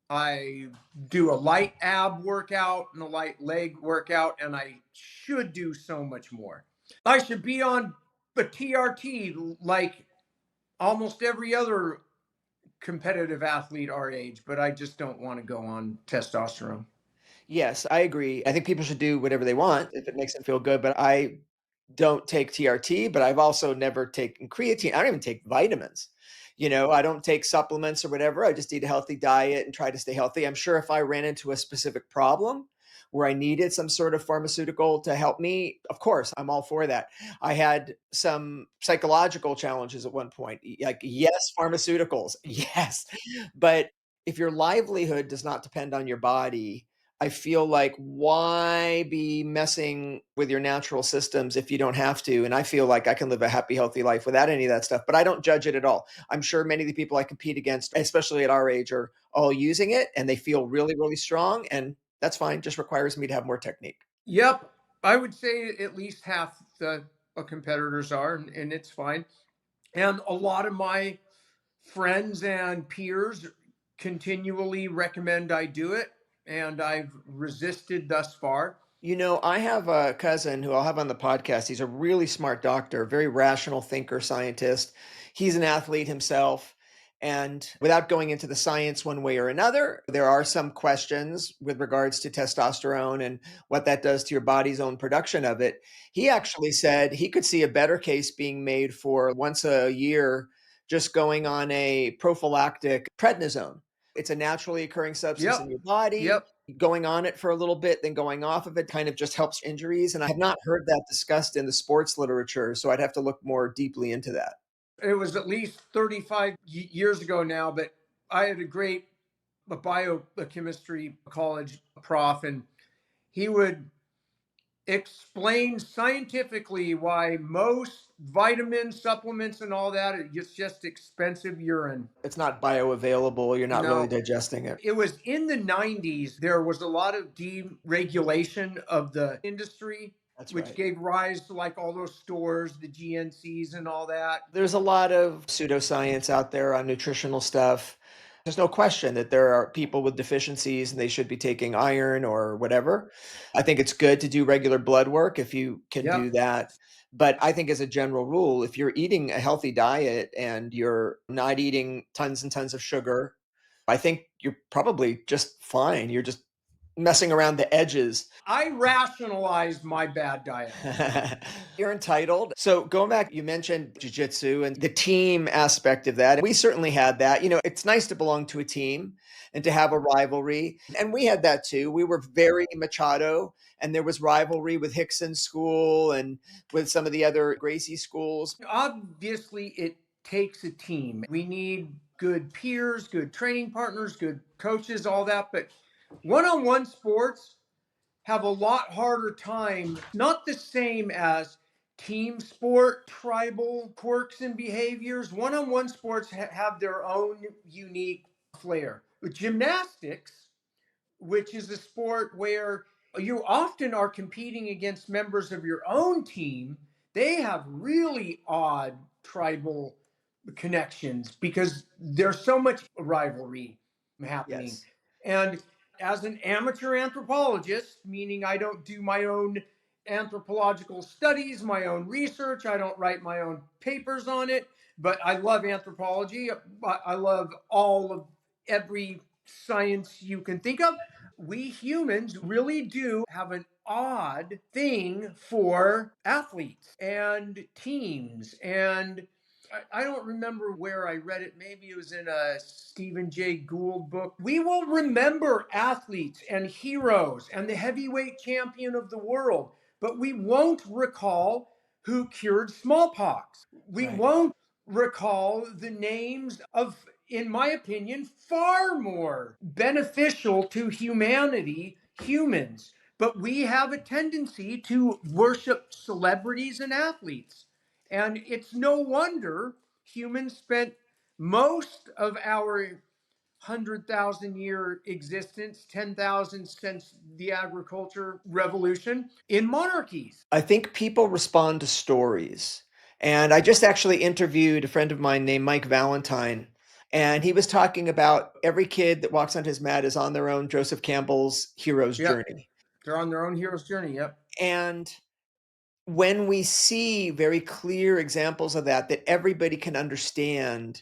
I do a light ab workout and a light leg workout, and I should do so much more. I should be on a TRT like almost every other competitive athlete our age, but I just don't want to go on testosterone. Yes, I agree. I think people should do whatever they want if it makes them feel good, but I don't take TRT, but I've also never taken creatine. I don't even take vitamins. I don't take supplements or whatever. I just eat a healthy diet and try to stay healthy. I'm sure if I ran into a specific problem where I needed some sort of pharmaceutical to help me, of course, I'm all for that. I had some psychological challenges at one point. Like, yes, pharmaceuticals, yes. But if your livelihood does not depend on your body, I feel like why be messing with your natural systems if you don't have to? And I feel like I can live a happy, healthy life without any of that stuff, but I don't judge it at all. I'm sure many of the people I compete against, especially at our age, are all using it and they feel really, really strong. And that's fine. Just requires me to have more technique. Yep, I would say at least half the competitors are, and it's fine. And a lot of my friends and peers continually recommend I do it, and I've resisted thus far. I have a cousin who I'll have on the podcast. He's a really smart doctor, very rational thinker, scientist. He's an athlete himself. And without going into the science one way or another, there are some questions with regards to testosterone and what that does to your body's own production of it. He actually said he could see a better case being made for once a year just going on a prophylactic prednisone. It's a naturally occurring substance in Yep, your body. yep. Going on it for a little bit, then going off of it kind of just helps injuries, and I have not heard that discussed in the sports literature, so I'd have to look more deeply into that. It was at least 35 years ago now, but I had a great biochemistry college prof, and he would explain scientifically why most vitamin supplements and all that it's just expensive urine. It's not bioavailable, you're not really No, digesting it. it was in the 90s. There was a lot of deregulation of the industry, That's which right. gave rise to like all those stores, the GNCs and all that. There's a lot of pseudoscience out there on nutritional stuff. There's no question that there are people with deficiencies and they should be taking iron or whatever. I think it's good to do regular blood work if you can do Yep. that. But I think as a general rule, if you're eating a healthy diet and you're not eating tons and tons of sugar, I think you're probably just fine. You're just messing around the edges. I rationalized my bad diet. You're entitled. So going back, you mentioned jiu-jitsu and the team aspect of that. We certainly had that. It's nice to belong to a team and to have a rivalry. And we had that too. We were very Machado, and there was rivalry with Hickson School and with some of the other Gracie schools. Obviously, it takes a team. We need good peers, good training partners, good coaches, all that. But one-on-one sports have a lot harder time, not the same as team sport, tribal quirks and behaviors. One-on-one sports have their own unique flair. With gymnastics, which is a sport where you often are competing against members of your own team, they have really odd tribal connections because there's so much rivalry happening. Yes. And as an amateur anthropologist, meaning I don't do my own anthropological studies, my own research, I don't write my own papers on it, but I love anthropology. I love all of every science you can think of. We humans really do have an odd thing for athletes and teams. And I don't remember where I read it. Maybe it was in a Stephen Jay Gould book. We will remember athletes and heroes and the heavyweight champion of the world, but we won't recall who cured smallpox. We Right. won't recall the names of, in my opinion, far more beneficial to humanity humans. But we have a tendency to worship celebrities and athletes. And it's no wonder humans spent most of our 100,000 year existence, 10,000 since the agriculture revolution, in monarchies. I think people respond to stories. And I just actually interviewed a friend of mine named Mike Valentine, and he was talking about every kid that walks on his mat is on their own Joseph Campbell's hero's Yep. journey. They're on their own hero's journey. Yep. And when we see very clear examples of that, that everybody can understand,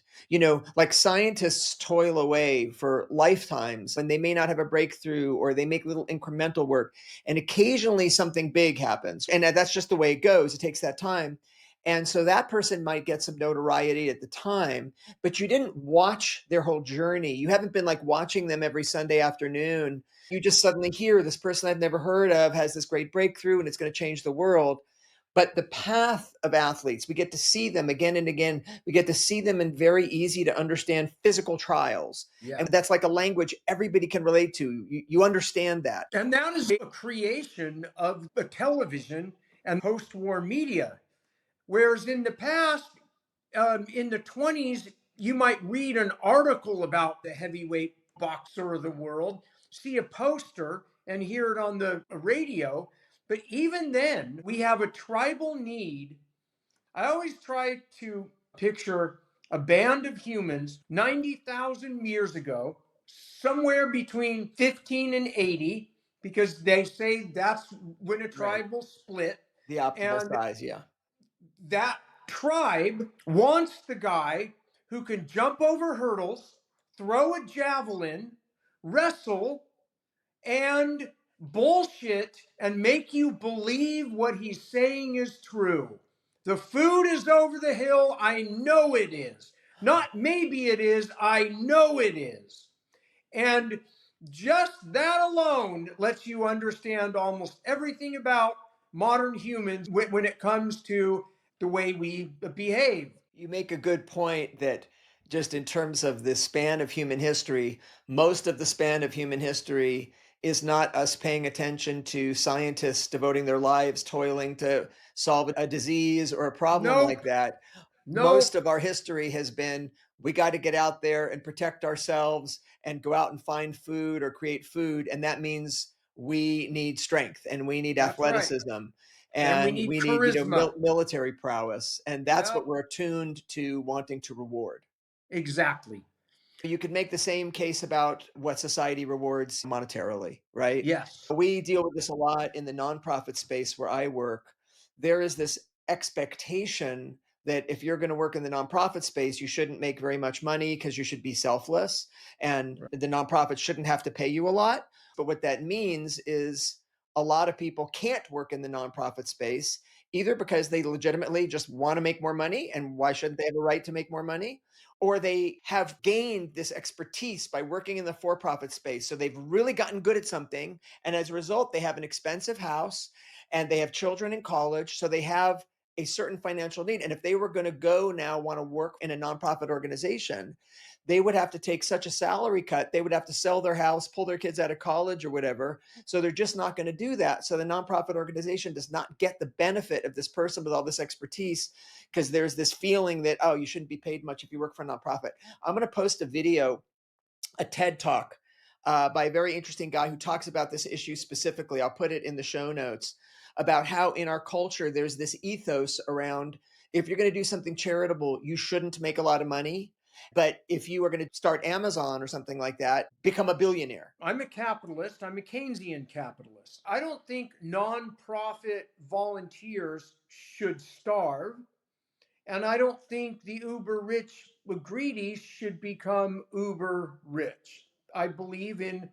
like scientists toil away for lifetimes and they may not have a breakthrough or they make little incremental work. And occasionally something big happens. And that's just the way it goes. It takes that time. And so that person might get some notoriety at the time, but you didn't watch their whole journey. You haven't been like watching them every Sunday afternoon. You just suddenly hear this person I've never heard of has this great breakthrough and it's going to change the world. But the path of athletes, we get to see them again and again. We get to see them in very easy to understand physical trials. Yeah. And that's like a language everybody can relate to. You understand that. And that is a creation of the television and post-war media. Whereas in the past, in the 20s, you might read an article about the heavyweight boxer of the world, see a poster, and hear it on the radio. But even then, we have a tribal need. I always try to picture a band of humans 90,000 years ago, somewhere between 15 and 80, because they say that's when a tribe will split. The optimal And size, yeah. that tribe wants the guy who can jump over hurdles, throw a javelin, wrestle, and bullshit and make you believe what he's saying is true. The food is over the hill. I know it is. Not maybe it is. I know it is. And just that alone lets you understand almost everything about modern humans when it comes to the way we behave. You make a good point that just in terms of the span of human history, most of the span of human history is not us paying attention to scientists devoting their lives toiling to solve a disease or a problem Nope. like that. Most Nope. of our history has been we got to get out there and protect ourselves and go out and find food or create food. And that means we need strength and we need That's right. athleticism And we and need we need charisma. military prowess, and that's what Yep. we're attuned to wanting to reward. Exactly. You could make the same case about what society rewards monetarily, right? Yes. We deal with this a lot in the nonprofit space where I work. There is this expectation that if you're going to work in the nonprofit space, you shouldn't make very much money because you should be selfless and Right. the nonprofit shouldn't have to pay you a lot. But what that means is a lot of people can't work in the nonprofit space either because they legitimately just want to make more money. And why shouldn't they have a right to make more money? Or they have gained this expertise by working in the for-profit space. So they've really gotten good at something. And as a result, they have an expensive house and they have children in college. So they have a certain financial need. And if they were going to go now want to work in a nonprofit organization, they would have to take such a salary cut. They would have to sell their house, pull their kids out of college or whatever. So they're just not going to do that. So the nonprofit organization does not get the benefit of this person with all this expertise because there's this feeling that, oh, you shouldn't be paid much if you work for a nonprofit. I'm going to post a video, a TED talk by a very interesting guy who talks about this issue specifically. I'll put it in the show notes about how in our culture there's this ethos around if you're going to do something charitable, you shouldn't make a lot of money. But if you are going to start Amazon or something like that, become a billionaire. I'm a capitalist. I'm a Keynesian capitalist. I don't think nonprofit volunteers should starve. And I don't think the uber rich greedies should become uber rich. I believe in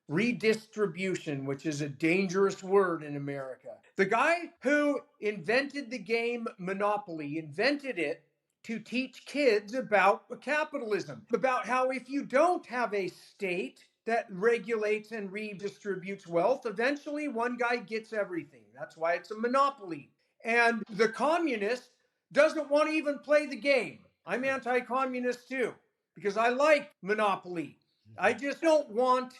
redistribution, which is a dangerous word in America. The guy who invented the game Monopoly invented it to teach kids about capitalism, about how if you don't have a state that regulates and redistributes wealth, eventually one guy gets everything. That's why it's a monopoly. And the communist doesn't want to even play the game. I'm anti-communist too, because I like monopoly. I just don't want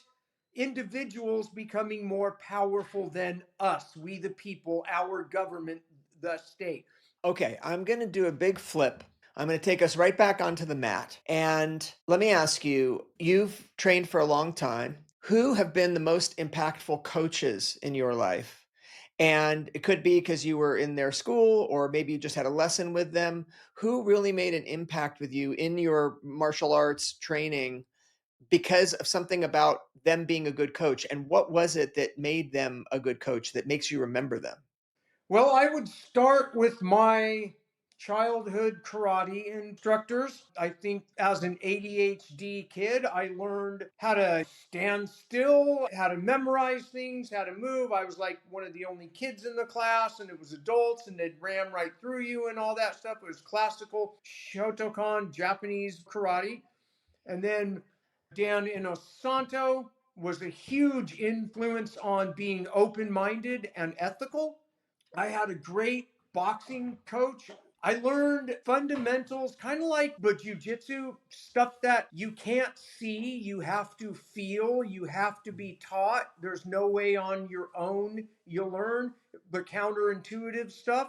individuals becoming more powerful than us, we the people, our government, the state. Okay, I'm going to do a big flip. I'm going to take us right back onto the mat. And let me ask you, you've trained for a long time. Who have been the most impactful coaches in your life? And it could be because you were in their school, or maybe you just had a lesson with them. Who really made an impact with you in your martial arts training because of something about them being a good coach? And what was it that made them a good coach that makes you remember them? Well, I would start with my childhood karate instructors. I think as an ADHD kid, I learned how to stand still, how to memorize things, how to move. I was like one of the only kids in the class, and it was adults, and they'd ram right through you and all that stuff. It was classical Shotokan Japanese karate. And then Dan Inosanto was a huge influence on being open minded and ethical. I had a great boxing coach. I learned fundamentals, kind of like the jiu-jitsu stuff that you can't see, you have to feel, you have to be taught. There's no way on your own you learn the counterintuitive stuff.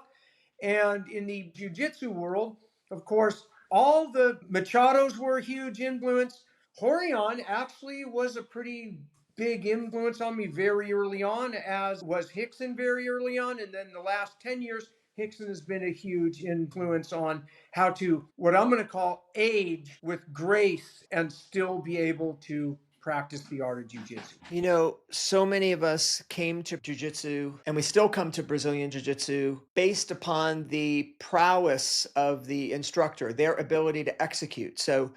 And in the jiu-jitsu world, of course, all the Machados were a huge influence. Horion actually was a pretty big influence on me very early on, as was Hickson very early on. And then the last 10 years, Hickson has been a huge influence on how to, what I'm going to call, age with grace and still be able to practice the art of jiu-jitsu. You know, so many of us came to jiu-jitsu and we still come to Brazilian jiu-jitsu based upon the prowess of the instructor, their ability to execute. So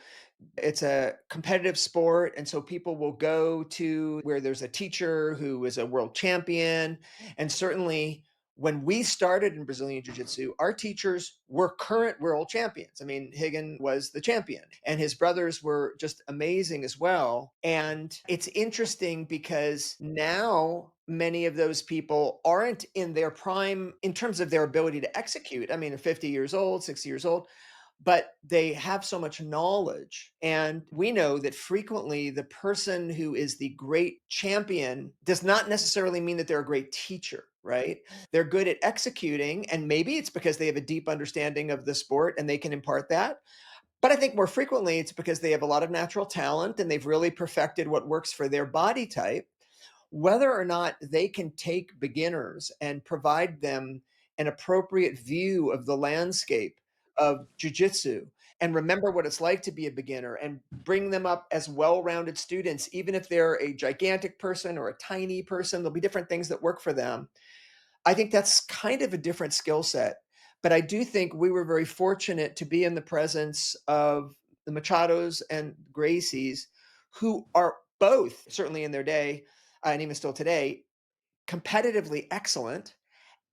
it's a competitive sport. And so people will go to where there's a teacher who is a world champion. And certainly when we started in Brazilian Jiu Jitsu, our teachers were current world champions. I mean, Higgin was the champion, and his brothers were just amazing as well. And it's interesting because now many of those people aren't in their prime in terms of their ability to execute. I mean, they're 50 years old, 60 years old, but they have so much knowledge. And we know that frequently the person who is the great champion does not necessarily mean that they're a great teacher, right? They're good at executing, and maybe it's because they have a deep understanding of the sport and they can impart that. But I think more frequently it's because they have a lot of natural talent and they've really perfected what works for their body type. Whether or not they can take beginners and provide them an appropriate view of the landscape of jujitsu and remember what it's like to be a beginner and bring them up as well-rounded students, even if they're a gigantic person or a tiny person, there'll be different things that work for them. I think that's kind of a different skill set. But I do think we were very fortunate to be in the presence of the Machados and Gracies, who are both, certainly in their day, and even still today, competitively excellent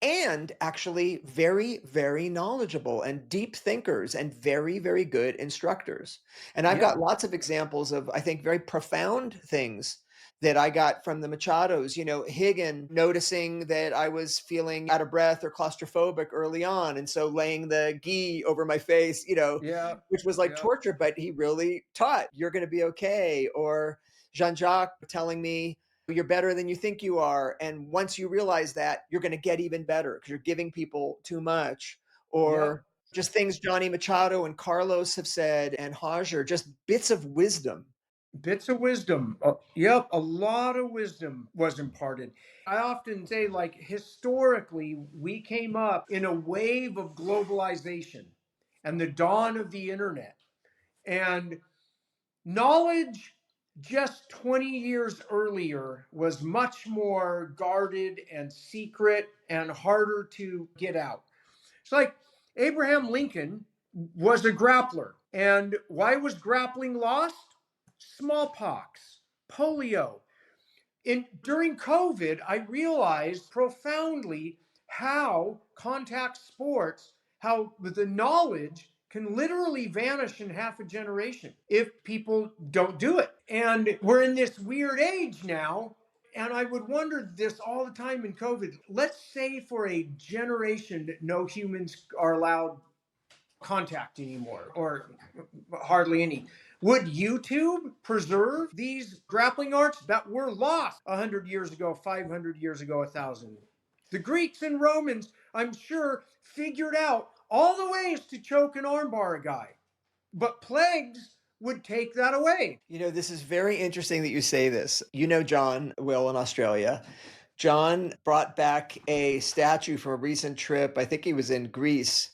and actually very, very knowledgeable and deep thinkers and very, very good instructors. And I've Yeah. got lots of examples of, I think, very profound things that I got from the Machados, Higgin noticing that I was feeling out of breath or claustrophobic early on. And so laying the gi over my face, Yeah. which was like Yeah. torture, but he really taught you're going to be okay. Or Jean Jacques telling me, you're better than you think you are. And once you realize that, you're going to get even better because you're giving people too much. Yep. Or just things Johnny Machado and Carlos have said and Haueter, just bits of wisdom. Bits of wisdom. Yep, a lot of wisdom was imparted. I often say, like, historically, we came up in a wave of globalization and the dawn of the internet. And knowledge just 20 years earlier was much more guarded and secret and harder to get out. It's like Abraham Lincoln was a grappler. And why was grappling lost? Smallpox, polio. During COVID, I realized profoundly how contact sports, how the knowledge can literally vanish in half a generation if people don't do it. And we're in this weird age now. And I would wonder this all the time in COVID. Let's say for a generation that no humans are allowed contact anymore, or hardly any. Would YouTube preserve these grappling arts that were lost 100 years ago, 500 years ago, 1,000? The Greeks and Romans, I'm sure, figured out all the ways to choke and armbar a guy, but plagues would take that away. This is very interesting that you say this. John Will in Australia. John brought back a statue from a recent trip. I think he was in Greece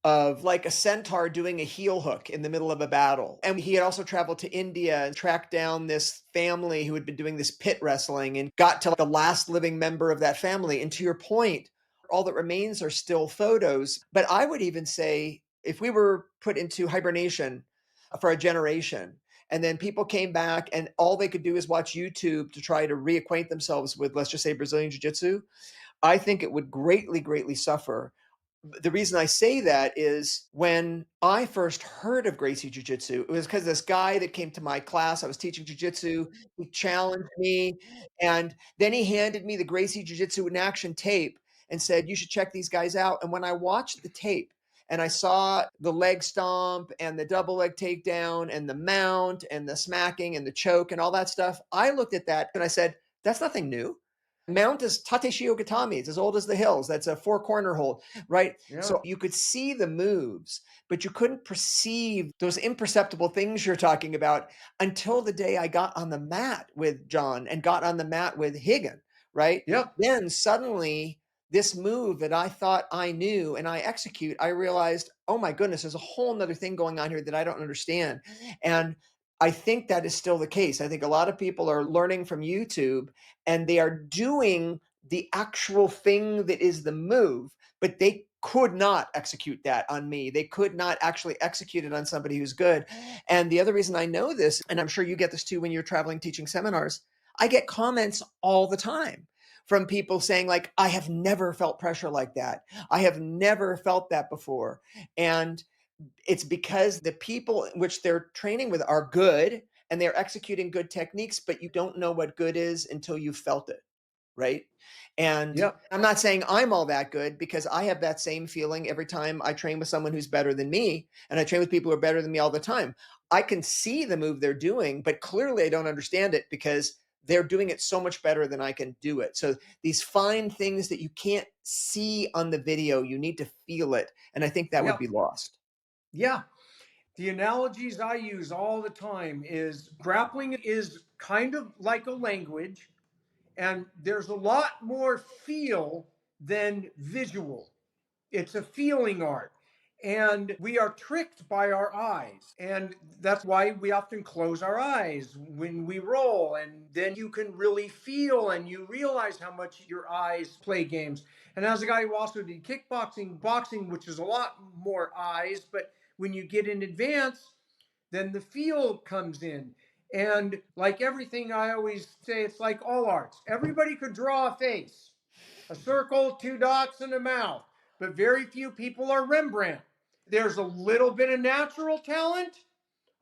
of like a centaur doing a heel hook in the middle of a battle. And he had also traveled to India and tracked down this family who had been doing this pit wrestling and got to the last living member of that family. And to your point, all that remains are still photos. But I would even say if we were put into hibernation for a generation, and then people came back and all they could do is watch YouTube to try to reacquaint themselves with, let's just say, Brazilian Jiu-Jitsu, I think it would greatly, greatly suffer. The reason I say that is when I first heard of Gracie Jiu-Jitsu, it was because this guy that came to my class, I was teaching Jiu-Jitsu, he challenged me, and then he handed me the Gracie Jiu-Jitsu in action tape and said, you should check these guys out. And when I watched the tape and I saw the leg stomp and the double leg takedown and the mount and the smacking and the choke and all that stuff, I looked at that and I said, that's nothing new. Mount is Tate Shiogatami. It's as old as the hills. That's a four corner hold, right? Yeah. So you could see the moves, but you couldn't perceive those imperceptible things you're talking about until the day I got on the mat with John and got on the mat with Higgin, right? Yep. Then suddenly this move that I thought I knew and I execute, I realized, oh my goodness, there's a whole nother thing going on here that I don't understand. And I think that is still the case. I think a lot of people are learning from YouTube and they are doing the actual thing that is the move, but they could not execute that on me. They could not actually execute it on somebody who's good. And the other reason I know this, and I'm sure you get this too when you're traveling teaching seminars, I get comments all the time from people saying like, I have never felt pressure like that. I have never felt that before. And it's because the people which they're training with are good and they're executing good techniques, but you don't know what good is until you've felt it, right? And Yep. I'm not saying I'm all that good because I have that same feeling every time I train with someone who's better than me, and I train with people who are better than me all the time. I can see the move they're doing, but clearly I don't understand it because they're doing it so much better than I can do it. So these fine things that you can't see on the video, you need to feel it. And I think that would Yep. be lost. Yeah. The analogies I use all the time is grappling is kind of like a language, and there's a lot more feel than visual. It's a feeling art. And we are tricked by our eyes. And that's why we often close our eyes when we roll. And then you can really feel and you realize how much your eyes play games. And as a guy who also did kickboxing, boxing, which is a lot more eyes, but when you get in advance, then the feel comes in. And like everything, I always say it's like all arts. Everybody could draw a face, a circle, two dots, and a mouth, but very few people are Rembrandt. There's a little bit of natural talent,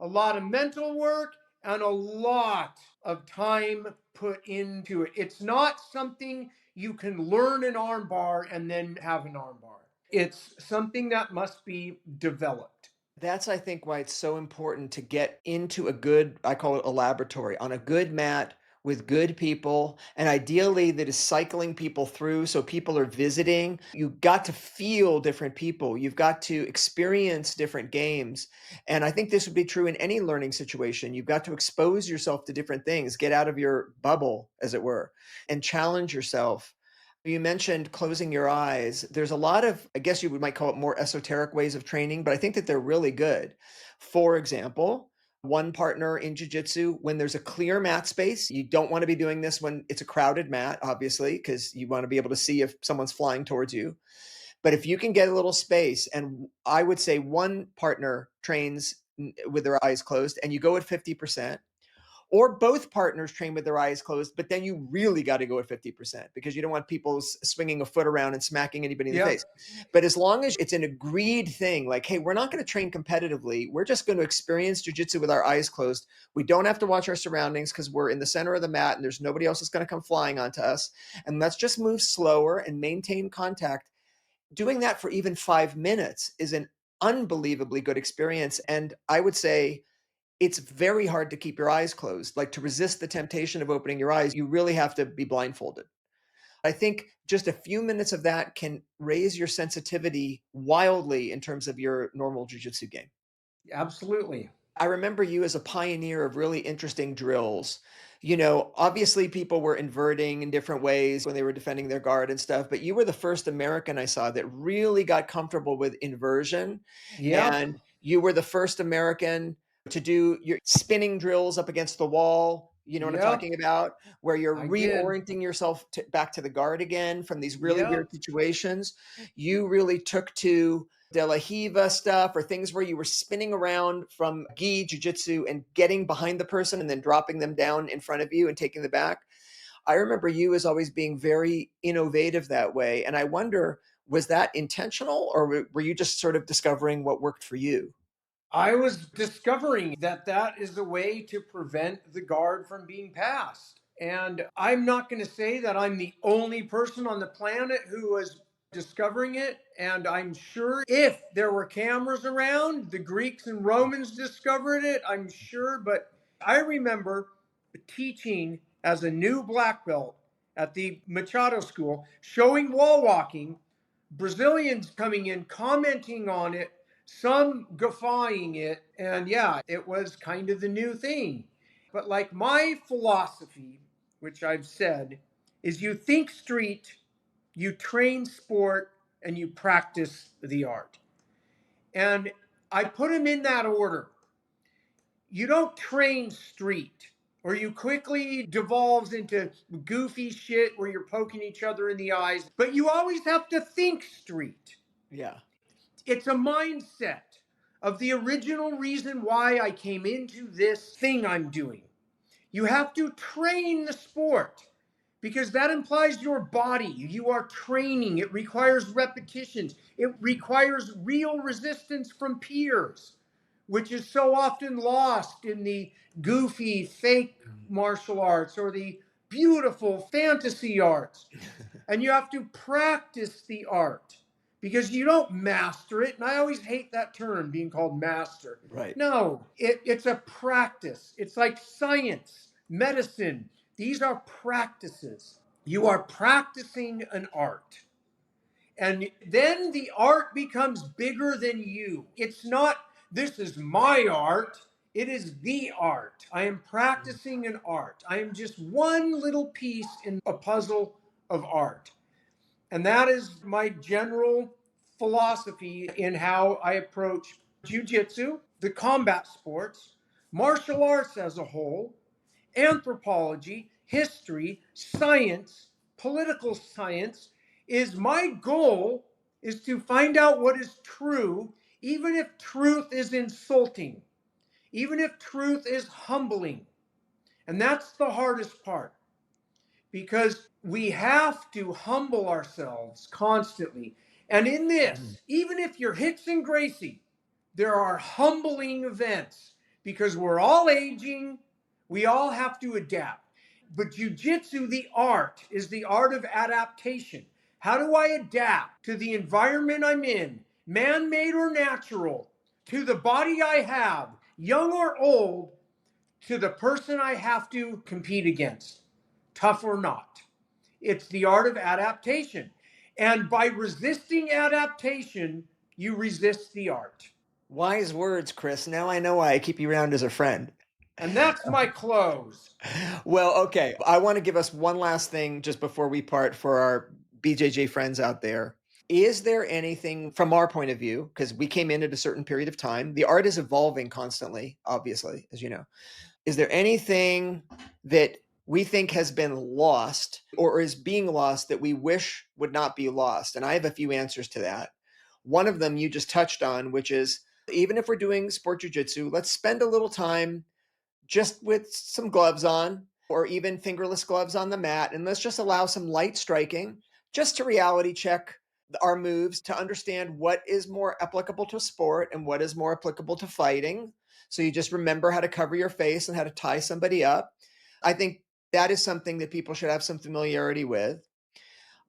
a lot of mental work, and a lot of time put into it. It's not something you can learn an armbar and then have an armbar. It's something that must be developed. That's, I think, why it's so important to get into a good, I call it a laboratory, on a good mat with good people, and ideally that is cycling people through so people are visiting. You've got to feel different people. You've got to experience different games. And I think this would be true in any learning situation. You've got to expose yourself to different things, get out of your bubble, as it were, and challenge yourself. You mentioned closing your eyes. There's a lot of, I guess you might call it more esoteric ways of training, but I think that they're really good. For example, one partner in jiu-jitsu, when there's a clear mat space, you don't want to be doing this when it's a crowded mat, obviously, because you want to be able to see if someone's flying towards you. But if you can get a little space, and I would say one partner trains with their eyes closed and you go at 50%, or both partners train with their eyes closed, but then you really got to go at 50% because you don't want people swinging a foot around and smacking anybody in the face. But as long as it's an agreed thing, like, hey, we're not going to train competitively. We're just going to experience jiu-jitsu with our eyes closed. We don't have to watch our surroundings because we're in the center of the mat and there's nobody else that's going to come flying onto us. And let's just move slower and maintain contact. Doing that for even 5 minutes is an unbelievably good experience. And I would say, it's very hard to keep your eyes closed. Like, to resist the temptation of opening your eyes, you really have to be blindfolded. I think just a few minutes of that can raise your sensitivity wildly in terms of your normal jiu-jitsu game. Absolutely. I remember you as a pioneer of really interesting drills. Obviously people were inverting in different ways when they were defending their guard and stuff, but you were the first American I saw that really got comfortable with inversion. Yep. And you were the first American to do your spinning drills up against the wall. You know what I'm Yep. talking about? Where you're I did. reorienting yourself back to the guard again from these really Yep. weird situations. You really took to De La Hiva stuff, or things where you were spinning around from gi jiu-jitsu and getting behind the person and then dropping them down in front of you and taking the back. I remember you as always being very innovative that way. And I wonder, was that intentional, or were you just sort of discovering what worked for you? I was discovering that that is a way to prevent the guard from being passed. And I'm not going to say that I'm the only person on the planet who was discovering it. And I'm sure if there were cameras around, the Greeks and Romans discovered it, I'm sure. But I remember teaching as a new black belt at the Machado school, showing wall walking, Brazilians coming in, commenting on it, some guffawing it. And yeah, it was kind of the new thing. But like, my philosophy, which I've said, is you think street, you train sport, and you practice the art. And I put them in that order. You don't train street, or you quickly devolves into goofy shit where you're poking each other in the eyes, but you always have to think street. Yeah. It's a mindset of the original reason why I came into this thing I'm doing. You have to train the sport because that implies your body. You are training. It requires repetitions. It requires real resistance from peers, which is so often lost in the goofy, fake martial arts or the beautiful fantasy arts. And you have to practice the art because you don't master it. And I always hate that term, being called master. Right. No, it's a practice. It's like science, medicine. These are practices. You are practicing an art. And then the art becomes bigger than you. It's not, this is my art. It is the art. I am practicing an art. I am just one little piece in a puzzle of art. And that is my general philosophy in how I approach jiu-jitsu, the combat sports, martial arts as a whole, anthropology, history, science, political science. Is my goal is to find out what is true, even if truth is insulting, even if truth is humbling. And that's the hardest part, because we have to humble ourselves constantly. And in this, even if you're Hickson Gracie, there are humbling events because we're all aging. We all have to adapt. But jiu-jitsu, the art, is the art of adaptation. How do I adapt to the environment I'm in, man-made or natural, to the body I have, young or old, to the person I have to compete against, tough or not? It's the art of adaptation. And by resisting adaptation, you resist the art. Wise words, Chris. Now I know why I keep you around as a friend. And that's my close. Well, okay. I want to give us one last thing just before we part for our BJJ friends out there. Is there anything from our point of view, because we came in at a certain period of time, the art is evolving constantly, obviously, as you know. Is there anything that we think has been lost or is being lost that we wish would not be lost? And I have a few answers to that. One of them you just touched on, which is even if we're doing sport jujitsu, let's spend a little time just with some gloves on or even fingerless gloves on the mat. And let's just allow some light striking just to reality check our moves to understand what is more applicable to sport and what is more applicable to fighting. So you just remember how to cover your face and how to tie somebody up. I think that is something that people should have some familiarity with.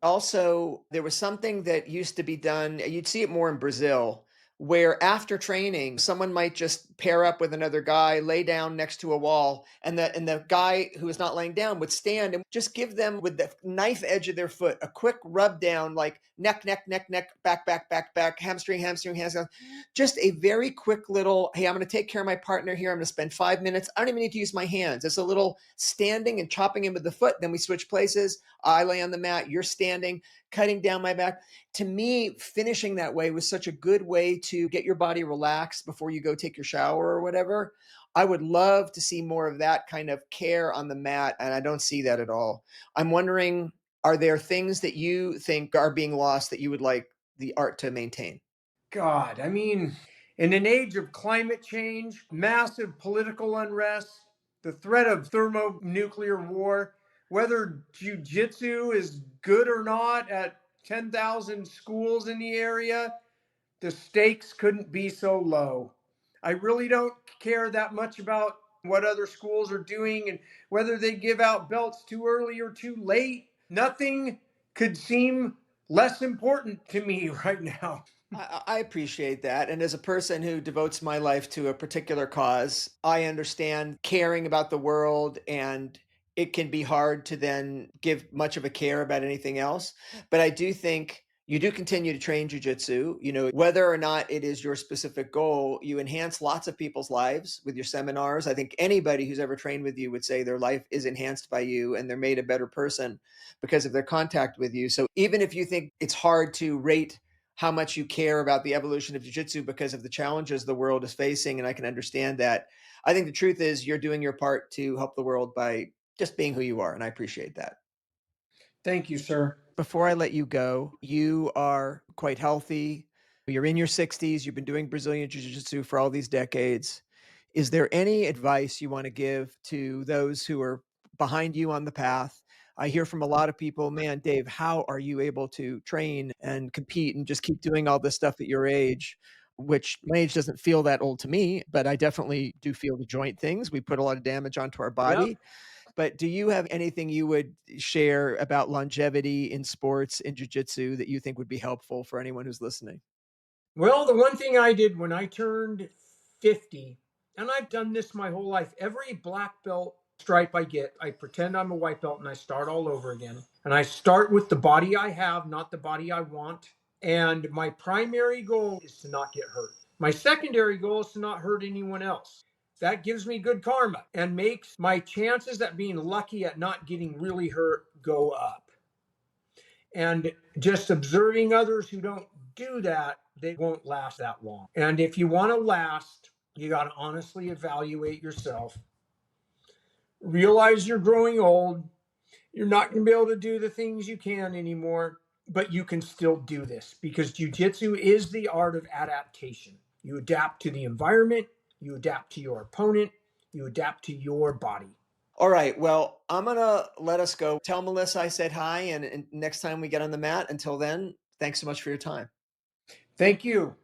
Also, there was something that used to be done, you'd see it more in Brazil, where after training, someone might just pair up with another guy, lay down next to a wall, and the guy who is not laying down would stand and just give them with the knife edge of their foot a quick rub down, like neck, neck, neck, neck, back, back, back, back, hamstring, hamstring, hamstring. Just a very quick little, hey, I'm going to take care of my partner here. I'm going to spend 5 minutes. I don't even need to use my hands. It's a little standing and chopping him with the foot. Then we switch places. I lay on the mat, you're standing, cutting down my back. To me, finishing that way was such a good way to get your body relaxed before you go take your shower or whatever. I would love to see more of that kind of care on the mat, and I don't see that at all. I'm wondering, are there things that you think are being lost that you would like the art to maintain? God, I mean, in an age of climate change, massive political unrest, the threat of thermonuclear war, whether jujitsu is good or not at 10,000 schools in the area, the stakes couldn't be so low. I really don't care that much about what other schools are doing and whether they give out belts too early or too late. Nothing could seem less important to me right now. I appreciate that. And as a person who devotes my life to a particular cause, I understand caring about the world, and it can be hard to then give much of a care about anything else. But I do think you do continue to train jujitsu. You know, whether or not it is your specific goal, you enhance lots of people's lives with your seminars. I think anybody who's ever trained with you would say their life is enhanced by you and they're made a better person because of their contact with you. So even if you think it's hard to rate how much you care about the evolution of jiu-jitsu because of the challenges the world is facing, and I can understand that. I think the truth is you're doing your part to help the world by just being who you are, and I appreciate that. Thank you, sir. Before I let you go, you are quite healthy. You're in your 60s. You've been doing Brazilian Jiu-Jitsu for all these decades. Is there any advice you want to give to those who are behind you on the path? I hear from a lot of people, man, Dave, how are you able to train and compete and just keep doing all this stuff at your age? Which my age doesn't feel that old to me, but I definitely do feel the joint things. We put a lot of damage onto our Yep. body. But do you have anything you would share about longevity in sports in jiu-jitsu that you think would be helpful for anyone who's listening? Well, the one thing I did when I turned 50, and I've done this my whole life, every black belt stripe I get, I pretend I'm a white belt and I start all over again. And I start with the body I have, not the body I want. And my primary goal is to not get hurt. My secondary goal is to not hurt anyone else. That gives me good karma and makes my chances at being lucky at not getting really hurt go up. And just observing others who don't do that, they won't last that long. And if you want to last, you got to honestly evaluate yourself. Realize you're growing old. You're not going to be able to do the things you can anymore, but you can still do this because jiu-jitsu is the art of adaptation. You adapt to the environment, you adapt to your opponent, you adapt to your body. All right. Well, I'm going to let us go. Tell Melissa I said hi. And next time we get on the mat, until then, thanks so much for your time. Thank you.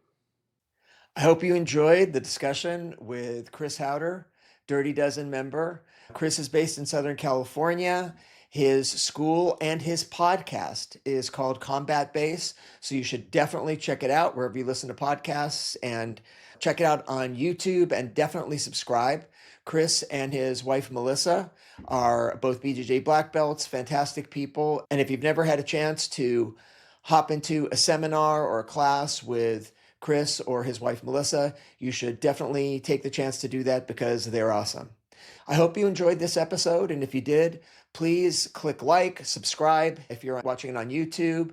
I hope you enjoyed the discussion with Chris Haueter. Dirty Dozen member. Chris is based in Southern California. His school and his podcast is called Combat Base. So you should definitely check it out wherever you listen to podcasts, and check it out on YouTube, and definitely subscribe. Chris and his wife Melissa are both BJJ black belts, fantastic people. And if you've never had a chance to hop into a seminar or a class with Chris or his wife Melissa, you should definitely take the chance to do that because they're awesome. I hope you enjoyed this episode, and if you did, please click like, subscribe if you're watching it on YouTube,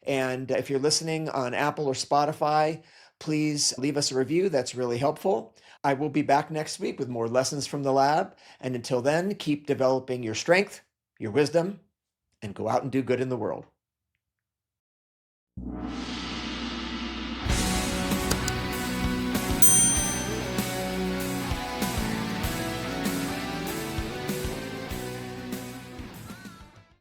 and if you're listening on Apple or Spotify, please leave us a review. That's really helpful. I will be back next week with more lessons from the lab, and until then, keep developing your strength, your wisdom, and go out and do good in the world.